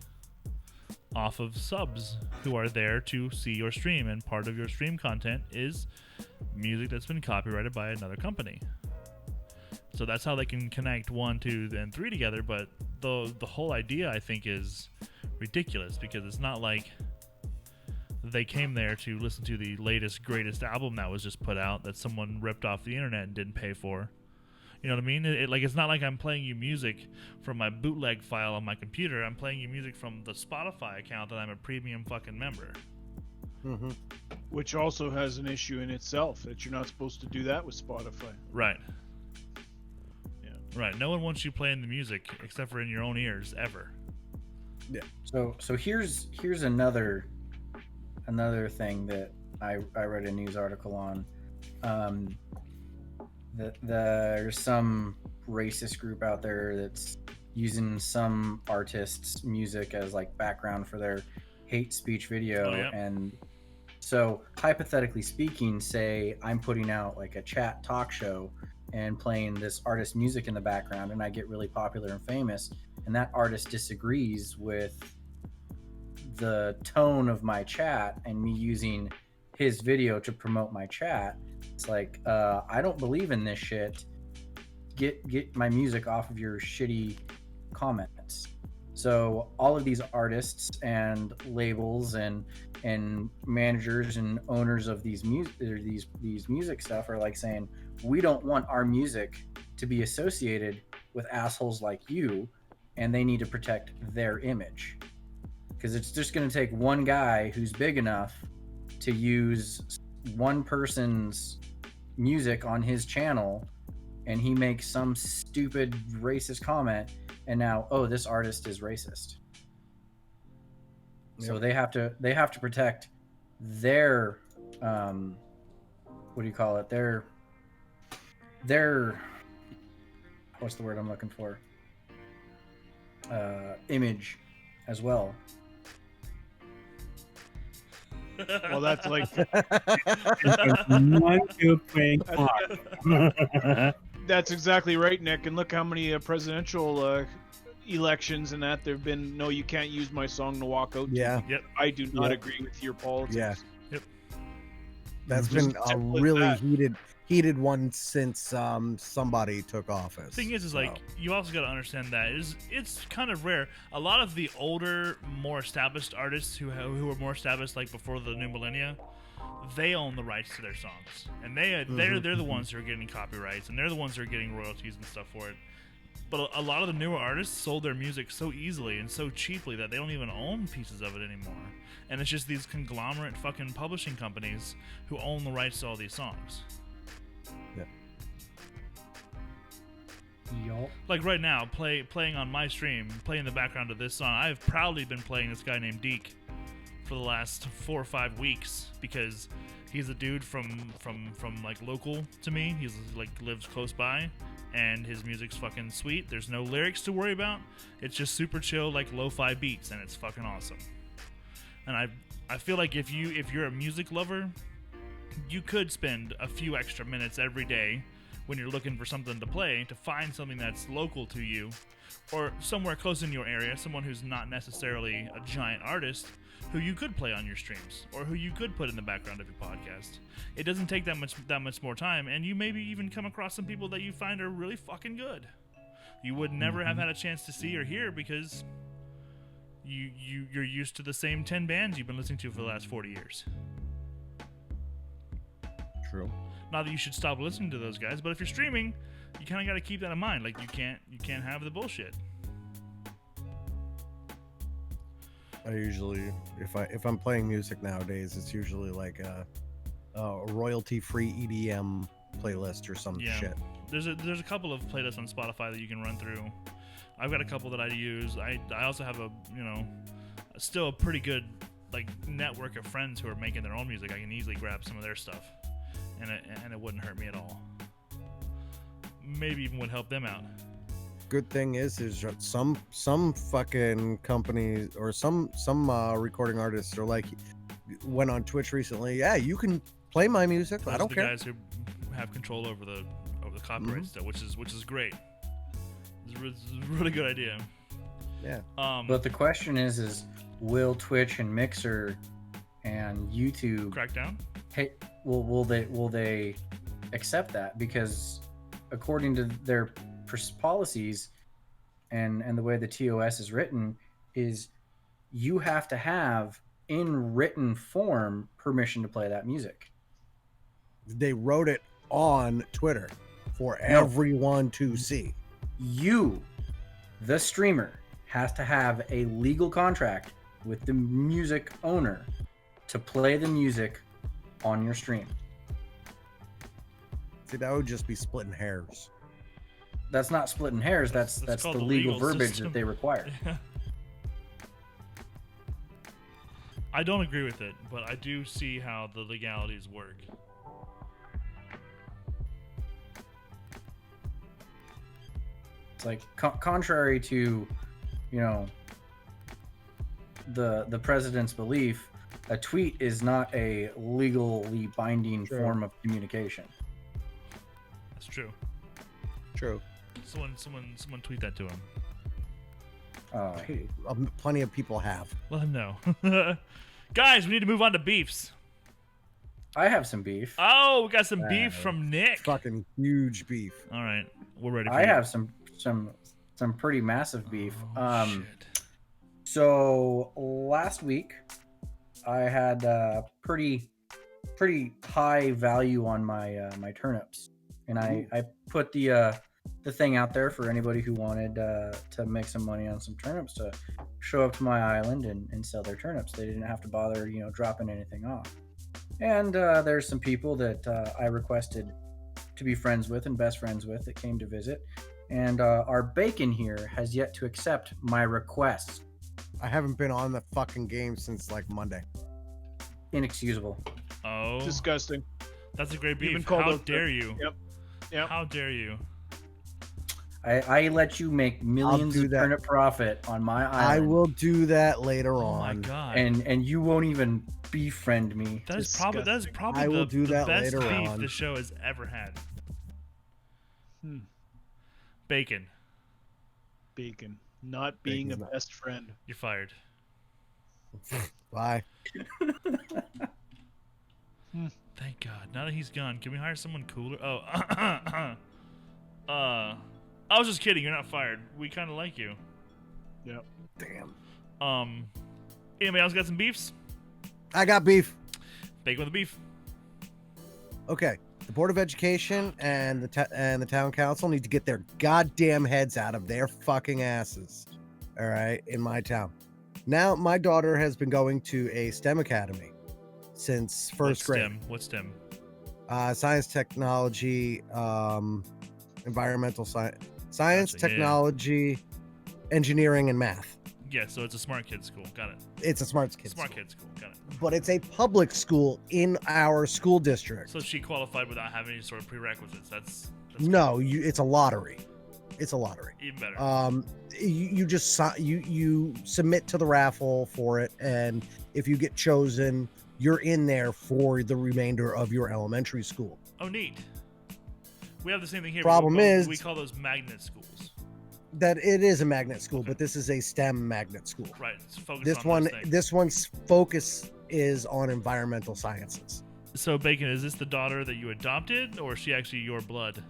off of subs who are there to see your stream, and part of your stream content is music that's been copyrighted by another company. So that's how they can connect 1, 2, and 3 together. But the whole idea, I think, is ridiculous, because it's not like they came there to listen to the latest, greatest album that was just put out that someone ripped off the internet and didn't pay for. You know what I mean? It's not like I'm playing you music from my bootleg file on my computer. I'm playing you music from the Spotify account that I'm a premium fucking member. Mm-hmm. Which also has an issue in itself, that you're not supposed to do that with Spotify. Right. Yeah. Right. No one wants you playing the music except for in your own ears, ever. Yeah. So here's another thing that I read a news article on. There's some racist group out there that's using some artists' music as like background for their hate speech video. Oh, yeah. And so hypothetically speaking, say I'm putting out like a chat talk show and playing this artist's music in the background, and I get really popular and famous, and that artist disagrees with the tone of my chat and me using his video to promote my chat. It's like, I don't believe in this shit. Get my music off of your shitty comments. So all of these artists and labels and managers and owners of these music stuff are like saying, we don't want our music to be associated with assholes like you, and they need to protect their image. Because it's just going to take one guy who's big enough to use one person's music on his channel, and he makes some stupid racist comment, and now, oh, this artist is racist. Yep. So they have to protect their what do you call it? Their what's the word I'm looking for? Image as well. Well, that's like that's exactly right, Nick. And look how many presidential elections and that there've been. No, you can't use my song to walk out. Yeah. Yep. I do not agree with your politics. Yeah. Yep. That's been a really heated one since somebody took office. Thing is like, you also got to understand that it's kind of rare. A lot of the older, more established artists who were more established like before the new millennia, they own the rights to their songs, and they're the ones who are getting copyrights, and they're the ones who are getting royalties and stuff for it. But a lot of the newer artists sold their music so easily and so cheaply that they don't even own pieces of it anymore. And it's just these conglomerate fucking publishing companies who own the rights to all these songs. Yeah. Yup. Like right now, playing on my stream, playing the background of this song, I've proudly been playing this guy named Deke for the last 4 or 5 weeks because he's a dude from like local to me. He's like lives close by, and his music's fucking sweet. There's no lyrics to worry about. It's just super chill, like lo-fi beats, and it's fucking awesome. And I feel like if you're a music lover, you could spend a few extra minutes every day when you're looking for something to play to find something that's local to you or somewhere close in your area, someone who's not necessarily a giant artist who you could play on your streams or who you could put in the background of your podcast. It doesn't take that much more time, and you maybe even come across some people that you find are really fucking good. You would never have had a chance to see or hear because you're used to the same 10 bands you've been listening to for the last 40 years. True. Not that you should stop listening to those guys, but if you're streaming, you kind of got to keep that in mind. Like you can't have the bullshit. I usually, if I'm playing music nowadays, it's usually like a royalty-free EDM playlist or some shit. There's a couple of playlists on Spotify that you can run through. I've got a couple that I use. I also have still a pretty good like network of friends who are making their own music. I can easily grab some of their stuff, and it wouldn't hurt me at all. Maybe even would help them out. Good thing is some fucking companies or some recording artists are like went on Twitch recently. Yeah, you can play my music. Those I don't are the care. guys who have control over the copyright stuff, which is great. It's a really good idea. Yeah. But the question is will Twitch and Mixer and YouTube Crack down? Hey, will they accept that? Because according to their policies and the way the TOS is written, is you have to have in written form permission to play that music. They wrote it on Twitter for everyone to see. You, the streamer, has to have a legal contract with the music owner to play the music on your stream. See, that would just be splitting hairs. That's not splitting hairs. That's the called legal verbiage system. that they require. I don't agree with it, but I do see how the legalities work. It's like contrary to, the president's belief, a tweet is not a legally binding form of communication. That's true. True. Someone tweet that to him. Plenty of people have. Let him know. Guys, we need to move on to beefs. I have some beef. Oh, we got some beef from Nick. Fucking huge beef. All right, we're ready. For I you. have some pretty massive beef. Shit. So last week, I had pretty high value on my my turnips, and I put the thing out there for anybody who wanted to make some money on some turnips to show up to my island and sell their turnips. They didn't have to bother dropping anything off. And there's some people that I requested to be friends with and best friends with that came to visit. And our bacon here has yet to accept my request. I haven't been on the fucking game since like Monday. Inexcusable. Oh, Disgusting. that's a great You've been beef. called How out dare there. you? Yep. How dare you? I let you make millions do of that. turnip profit on my I island. will do that later Oh on. my god. And you won't even befriend me. That is probably I will the, do the that best later beef on. the show has ever had. Hmm. Bacon, Bacon. Not being Bacon's a not- best friend. you're fired. Bye. Thank God. Now that he's gone, can we hire someone cooler? Oh, I was just kidding. You're not fired. We kind of like you. Yep. Damn. Anybody else got some beefs? I got beef. Bacon with the beef. Okay. The Board of Education and the town council need to get their goddamn heads out of their fucking asses. All right, in my town. Now, my daughter has been going to a STEM academy since first grade. What's STEM? Science, technology, environmental science, Gotcha, yeah. technology, engineering, and math. Yeah, so it's a smart kid school. Got it. It's a smart kid Smart school, kid school. Got it. but it's a public school in our school district. So she qualified without having any sort of prerequisites. That's No, it's a lottery. It's a lottery. even better. You just you submit to the raffle for it, and if you get chosen, you're in there for the remainder of your elementary school. Oh, neat. We have the same thing here. Problem is- we call those magnet schools. That it is a magnet school, but this is a STEM magnet school. Right. It's focused This on one, those things. this one's focus is on environmental sciences. So, Bacon, is this the daughter that you adopted, or is she actually your blood?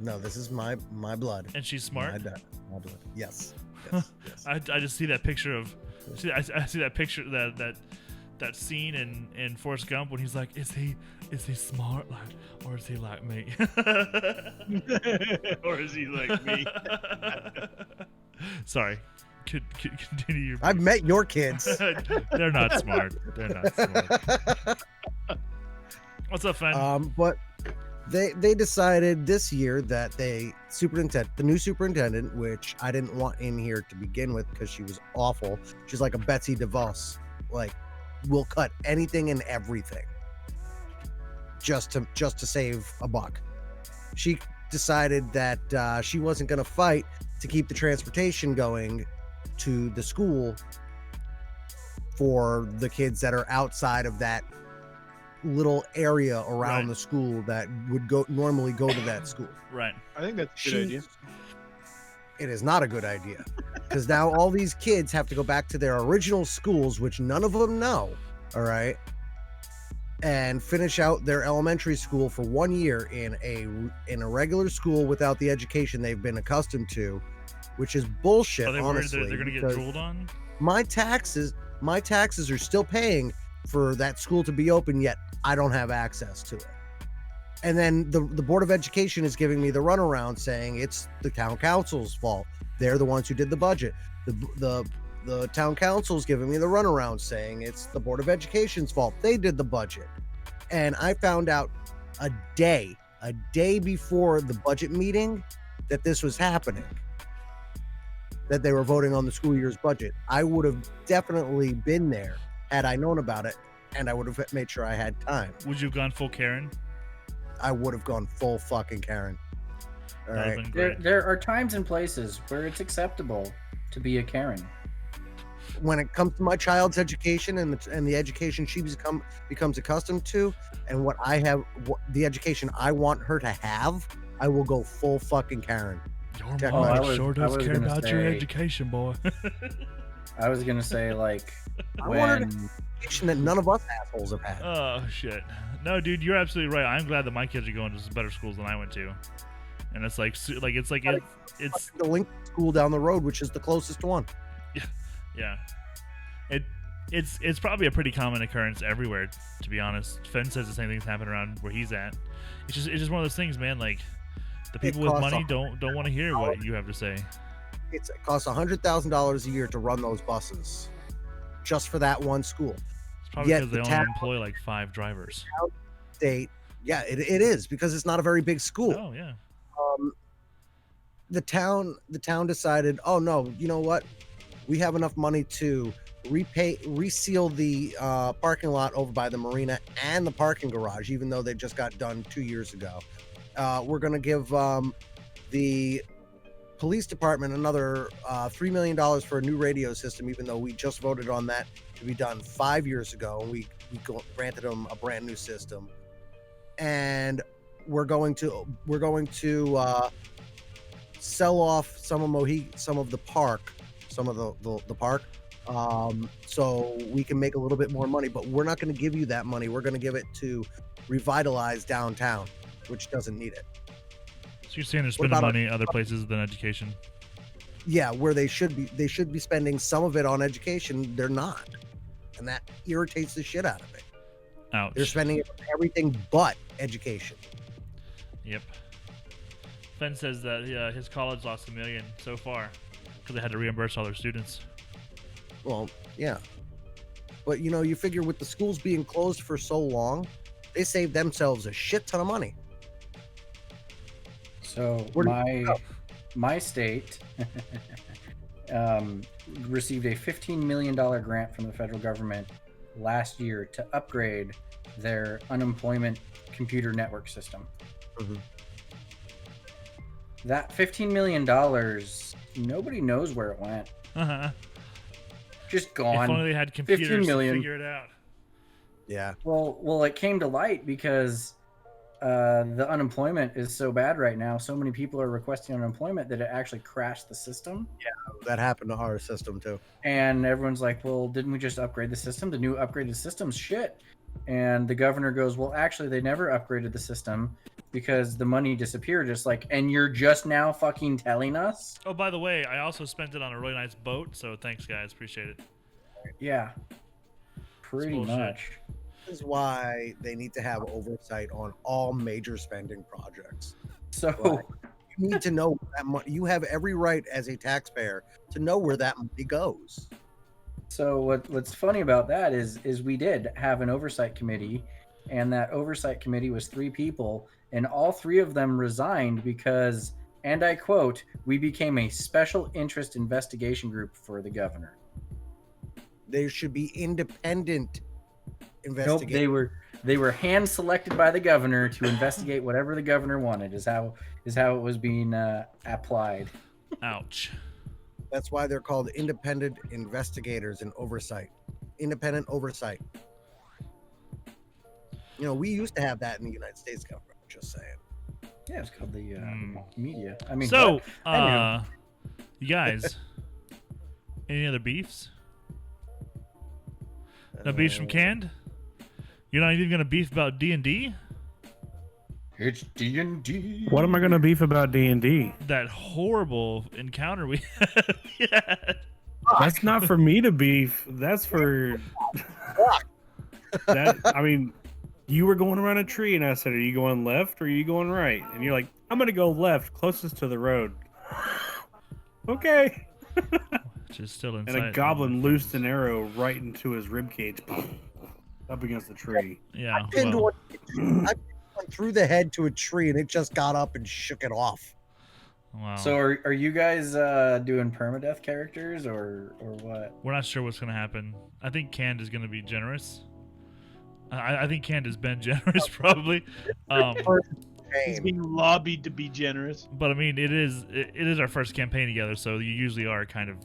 No, this is my blood. And she's smart? My blood. Yes. Yes. Yes. I just see that picture of... I see that picture, that scene in Forrest Gump when he's like, is he smart, like, or is he like me? Or is he like me? Sorry. Continue your... I've met your kids. They're not smart. They're not smart. What's up, Fen? But they decided this year that the new superintendent, which I didn't want in here to begin with because she was awful. She's like a Betsy DeVos, like will cut anything and everything just to save a buck. She decided that she wasn't going to fight to keep the transportation going to the school for the kids that are outside of that little area around Right. the school that would normally go to that school. Right. I think that's a good idea. It is not a good idea because now all these kids have to go back to their original schools, which none of them know. All right. And finish out their elementary school for 1 year in a regular school without the education they've been accustomed to, which is bullshit. Are they worried honestly, they're going to get because drooled on? my taxes are still paying for that school to be open, yet I don't have access to it. And then the Board of Education is giving me the runaround saying it's the town council's fault. They're the ones who did the budget. The town council's giving me the runaround saying it's the Board of Education's fault. They did the budget. And I found out a day before the budget meeting that this was happening, that they were voting on the school year's budget. I would have definitely been there had I known about it, and I would have made sure I had time. Would you have gone full Karen? I would have gone full fucking Karen. All That would have right. been There, great. there are times and places where it's acceptable to be a Karen. When it comes to my child's education and the education she becomes accustomed to, and the education I want her to have, I will go full fucking Karen. Your Check mom my- sure I does was care gonna about your say- education, boy. I was gonna say like I want her to when have education that none of us assholes have had. Oh shit! No, dude, you're absolutely right. I'm glad that my kids are going to some better schools than I went to, and it's it's The Lincoln School down the road, which is the closest one. yeah, it's probably a pretty common occurrence everywhere. To be honest, Fenn says the same things happen around where he's at. It's just one of those things, man. Like the people with costs money don't want to hear what you have to say. It costs $100,000 a year to run those buses, just for that one school. It's probably Yet because they the only town- employ like 5 drivers. State, yeah, it is because it's not a very big school. Oh yeah. The town decided, oh no, you know what? We have enough money to reseal the parking lot over by the marina and the parking garage, even though they just got done 2 years ago. We're gonna give the police department another $3 million for a new radio system, even though we just voted on that to be done 5 years ago, and we granted them a brand new system. And we're going to sell off some of the park, so we can make a little bit more money. But we're not going to give you that money. We're going to give it to revitalize downtown, which doesn't need it. So you're saying they're What spending about money other places than education? Yeah, where they should be spending some of it on education. They're not, and that irritates the shit out of me. Ouch. They're spending it on everything but education. Yep. Fenn says that his college lost $1 million so far because they had to reimburse all their students. Well, yeah, but you figure with the schools being closed for so long, they saved themselves a shit ton of money. so Where do you go? my state received a $15 million grant from the federal government last year to upgrade their unemployment computer network system. Mhm. That $15 million, nobody knows where it went. Just If gone. only they had computers 15 to million. figure it out. Yeah. Well, it came to light because the unemployment is so bad right now. So many people are requesting unemployment that it actually crashed the system. That happened to our system too. And everyone's like, well, didn't we just upgrade the system? The new upgraded system's shit. And the governor goes, well, actually, they never upgraded the system because the money disappeared. Just like, and you're just now fucking telling us? Oh, by the way, I also spent it on a really nice boat, so thanks, guys. Appreciate it. Yeah. Pretty bullshit. much. This is why they need to have oversight on all major spending projects. So Right. You need to know where that money. You have every right as a taxpayer to know where that money goes. So what's funny about that is we did have an oversight committee, and that oversight committee was 3 people, and all 3 of them resigned because, and I quote, "we became a special interest investigation group for the governor." They should be independent Nope, investigators. they were hand selected by the governor to investigate whatever the governor wanted. Is how it was being applied. Ouch. That's why they're called independent investigators and oversight. Independent oversight. You know, we used to have that in the United States government. Just saying. Yeah, it's called the media. I mean, So, what? you guys, any other beefs? No beefs from Canned? You're not even gonna beef about D&D? It's D&D. What am I gonna beef about D&D? That horrible encounter we had. That's not for me to beef. That's for that. I mean, you were going around a tree, and I said, "Are you going left or are you going right?" And you're like, "I'm gonna go left, closest to the road." Okay. Which is still And inside. a goblin loosed an arrow right into his ribcage, up against the tree. Yeah. Pinned Well, one, I pinned one through the head to a tree, and it just got up and shook it off. wow. So are you guys doing permadeath characters or what? We're not sure what's gonna happen. I think Canned is gonna be generous. I think Canned has been generous probably. He's being lobbied to be generous. But I mean, it is our first campaign together, so you usually are kind of.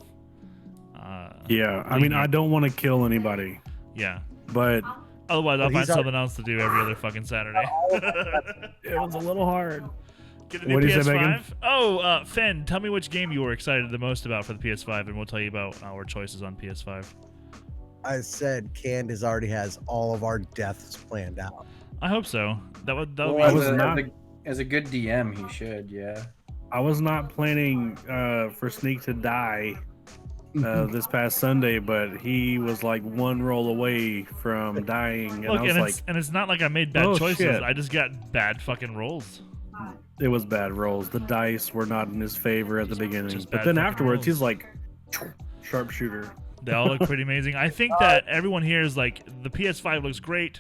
Yeah, I mean, I don't want to kill anybody, Yeah. but Otherwise, I'll But find he's something else to do every other fucking Saturday. it was a little hard. Get the new What did you say, PS5. Megan? Oh, Fen, tell me which game you were excited the most about for the PS5, and we'll tell you about our choices on PS5. I said Candace already has all of our deaths planned out. I hope so. That would Well, be. I as, was a, not- as a good DM, he should, yeah. I was not planning for Sneak to die this past Sunday, but he was like one roll away from dying, and Look, I was and, like, it's not like I made bad Oh, choices. shit. I just got bad fucking rolls. it was bad rolls. The dice were not in his favor at the beginning, just but bad then fucking afterwards, rolls. he's like, sharpshooter. They all look pretty amazing. I think that everyone here is like, the PS5 looks great.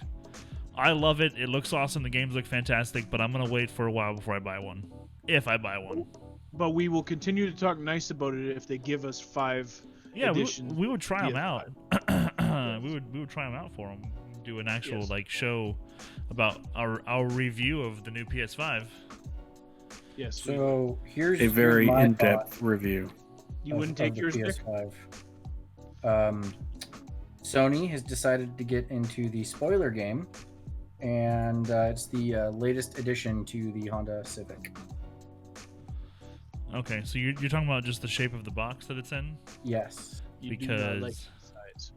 I love it. It looks awesome. The games look fantastic, but I'm going to wait for a while before I buy one. If I buy one. But we will continue to talk nice about it if they give us 5 Yeah, edition. we would try them PS5. out. we would try them out for them. Do an actual like show about our review of the new PS5. Yes. So here's A very my in-depth thought review. you of- wouldn't of take the yours, Nick? PS5. Sony has decided to get into the spoiler game, and it's the latest addition to the Honda Civic. Okay, so you're talking about just the shape of the box that it's in? Yes, You do not like Because the size.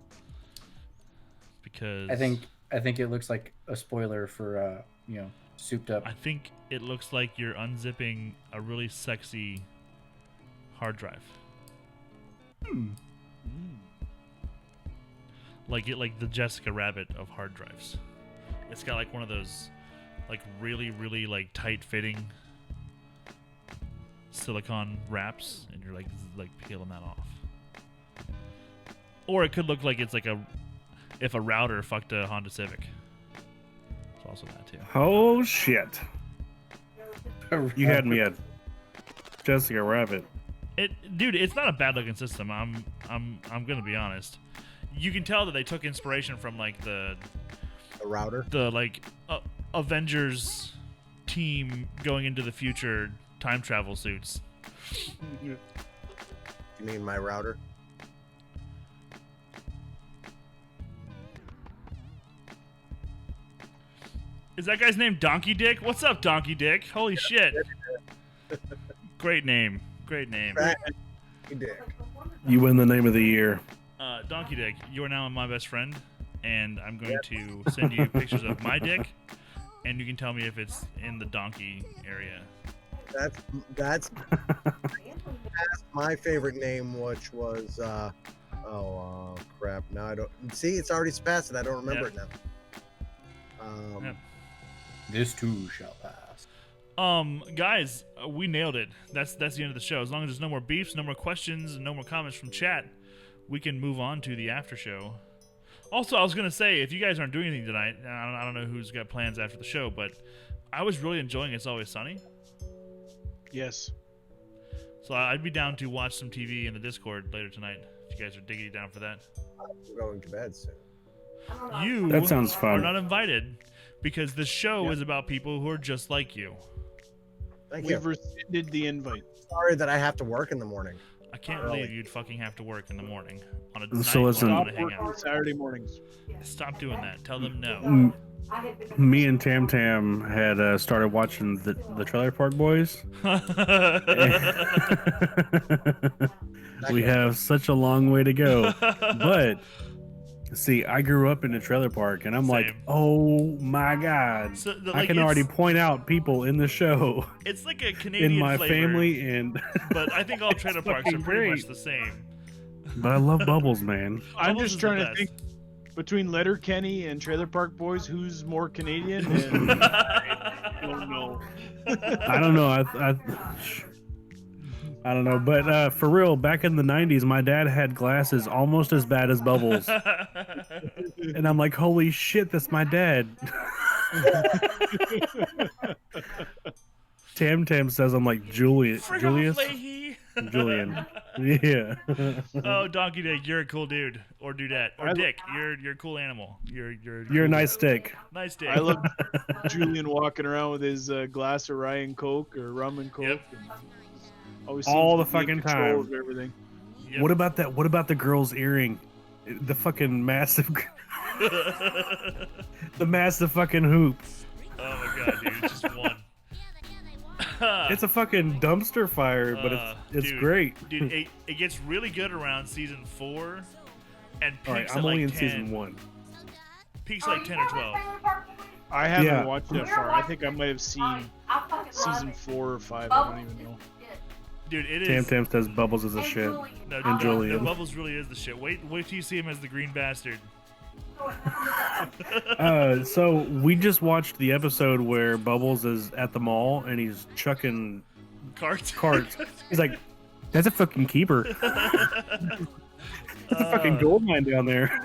because I think it looks like a spoiler for souped up. I think it looks like you're unzipping a really sexy hard drive. Like the Jessica Rabbit of hard drives. It's got like one of those like really like tight fitting silicone wraps, and you're like peeling that off. Or it could look like it's like if a router fucked a Honda Civic. It's also that too. Oh shit! You had me at Jessica Rabbit. Dude, it's not a bad looking system. I'm gonna be honest. You can tell that they took inspiration from like the router. The like Avengers team going into the future time travel suits. You mean my router? Is that guy's name Donkey Dick? What's up, Donkey Dick? Holy shit. Great name. Great name. You win the name of the year. Donkey Dick, you are now my best friend, and I'm going to send you pictures of my dick, and you can tell me if it's in the donkey area. That's my favorite name, which was crap. Now I don't see. It's already passed, and I don't remember it now. This too shall pass. Guys, we nailed it. That's the end of the show. As long as there's no more beefs, no more questions, and no more comments from chat, we can move on to the after show. Also, I was gonna say, if you guys aren't doing anything tonight, I don't know who's got plans after the show, but I was really enjoying It's Always Sunny. Yes. So I'd be down to watch some TV in the Discord later tonight if you guys are diggity down for that. I'm going to bed soon. You That sounds are fun. not invited because the show is about people who are just like you. Thank you. We've rescinded the invite. Sorry that I have to work in the morning. I can't believe you'd fucking have to work in the morning on a So night listen- when I Stop wanna hang working out. Saturday mornings. Stop doing that. Tell them no. Me and Tam Tam had started watching the Trailer Park Boys. We have such a long way to go. But see, I grew up in a trailer park, and I'm like, Same. oh my god, So, I like, can it's- already point out people in the show It's like a Canadian in my flavor, family, and but I think all trailer parks are fucking pretty great. much the same. but I love Bubbles, man. I'm Bubbles just is trying the to best. think between Letterkenny and Trailer Park Boys, who's more Canadian? And I don't know. I don't know. I don't know, but for real, back in the '90s, my dad had glasses almost as bad as Bubbles, and I'm like, holy shit, that's my dad. Tam Tam says I'm like Julius. Leahy. Julian. Yeah. Oh, Donkey Dick, you're a cool dude, or dudette, or Dick. You're a cool animal. You're You're a nice stick. nice Dick. I love Julian walking around with his glass of rye and Coke or rum and Coke. Yep. And always All seems the to be in fucking control time. of everything. Yep. What about that? What about the girl's earring? The fucking massive, the massive fucking hoop. Oh my god, dude, it's just one. It's a fucking dumpster fire, but it's dude, great. Dude, it gets really good around season 4, and peaks All right, at I'm like only in 10. season 1. Peaks like 10 or 12. I haven't Yeah. watched that far. I think I might have seen season 4 or 5. I don't even know. Dude, it is. Tam Tam says Bubbles is a shit. No, and Julian. Bubbles really is the shit. Wait till you see him as the green bastard. So we just watched the episode where Bubbles is at the mall and he's chucking Carts. carts. He's like, "That's a fucking keeper. That's a fucking gold mine down there."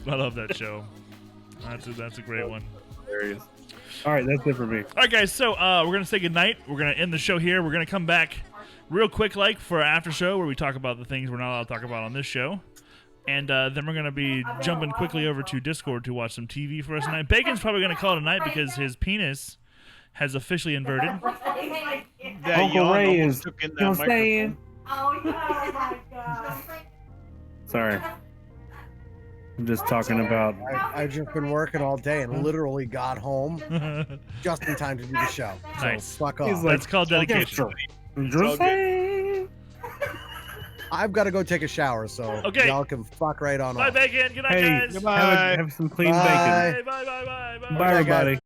I love that show. That's a great one. Hilarious. All right, that's it for me. All right, guys. So we're gonna say goodnight. We're gonna end the show here. We're gonna come back real quick, like for our after show, where we talk about the things we're not allowed to talk about on this show. And then we're going to be jumping quickly over to Discord to watch some TV for us tonight. Bacon's probably going to call it a night because his penis has officially inverted. That Uncle yawn Ray almost is- took in You that know what I'm saying? microphone. Oh my god. Sorry. I'm just talking about. I've just been working all day and literally got home just in time to do the show. So Nice. fuck He's off. like, That's called dedication. Just saying. I've got to go take a shower, so Okay. y'all can fuck right on Bye, off. Bacon. Good night, Hey, guys. Goodbye. have some clean Bye. bacon. Hey, bye, bye, bye, bye. Bye, everybody.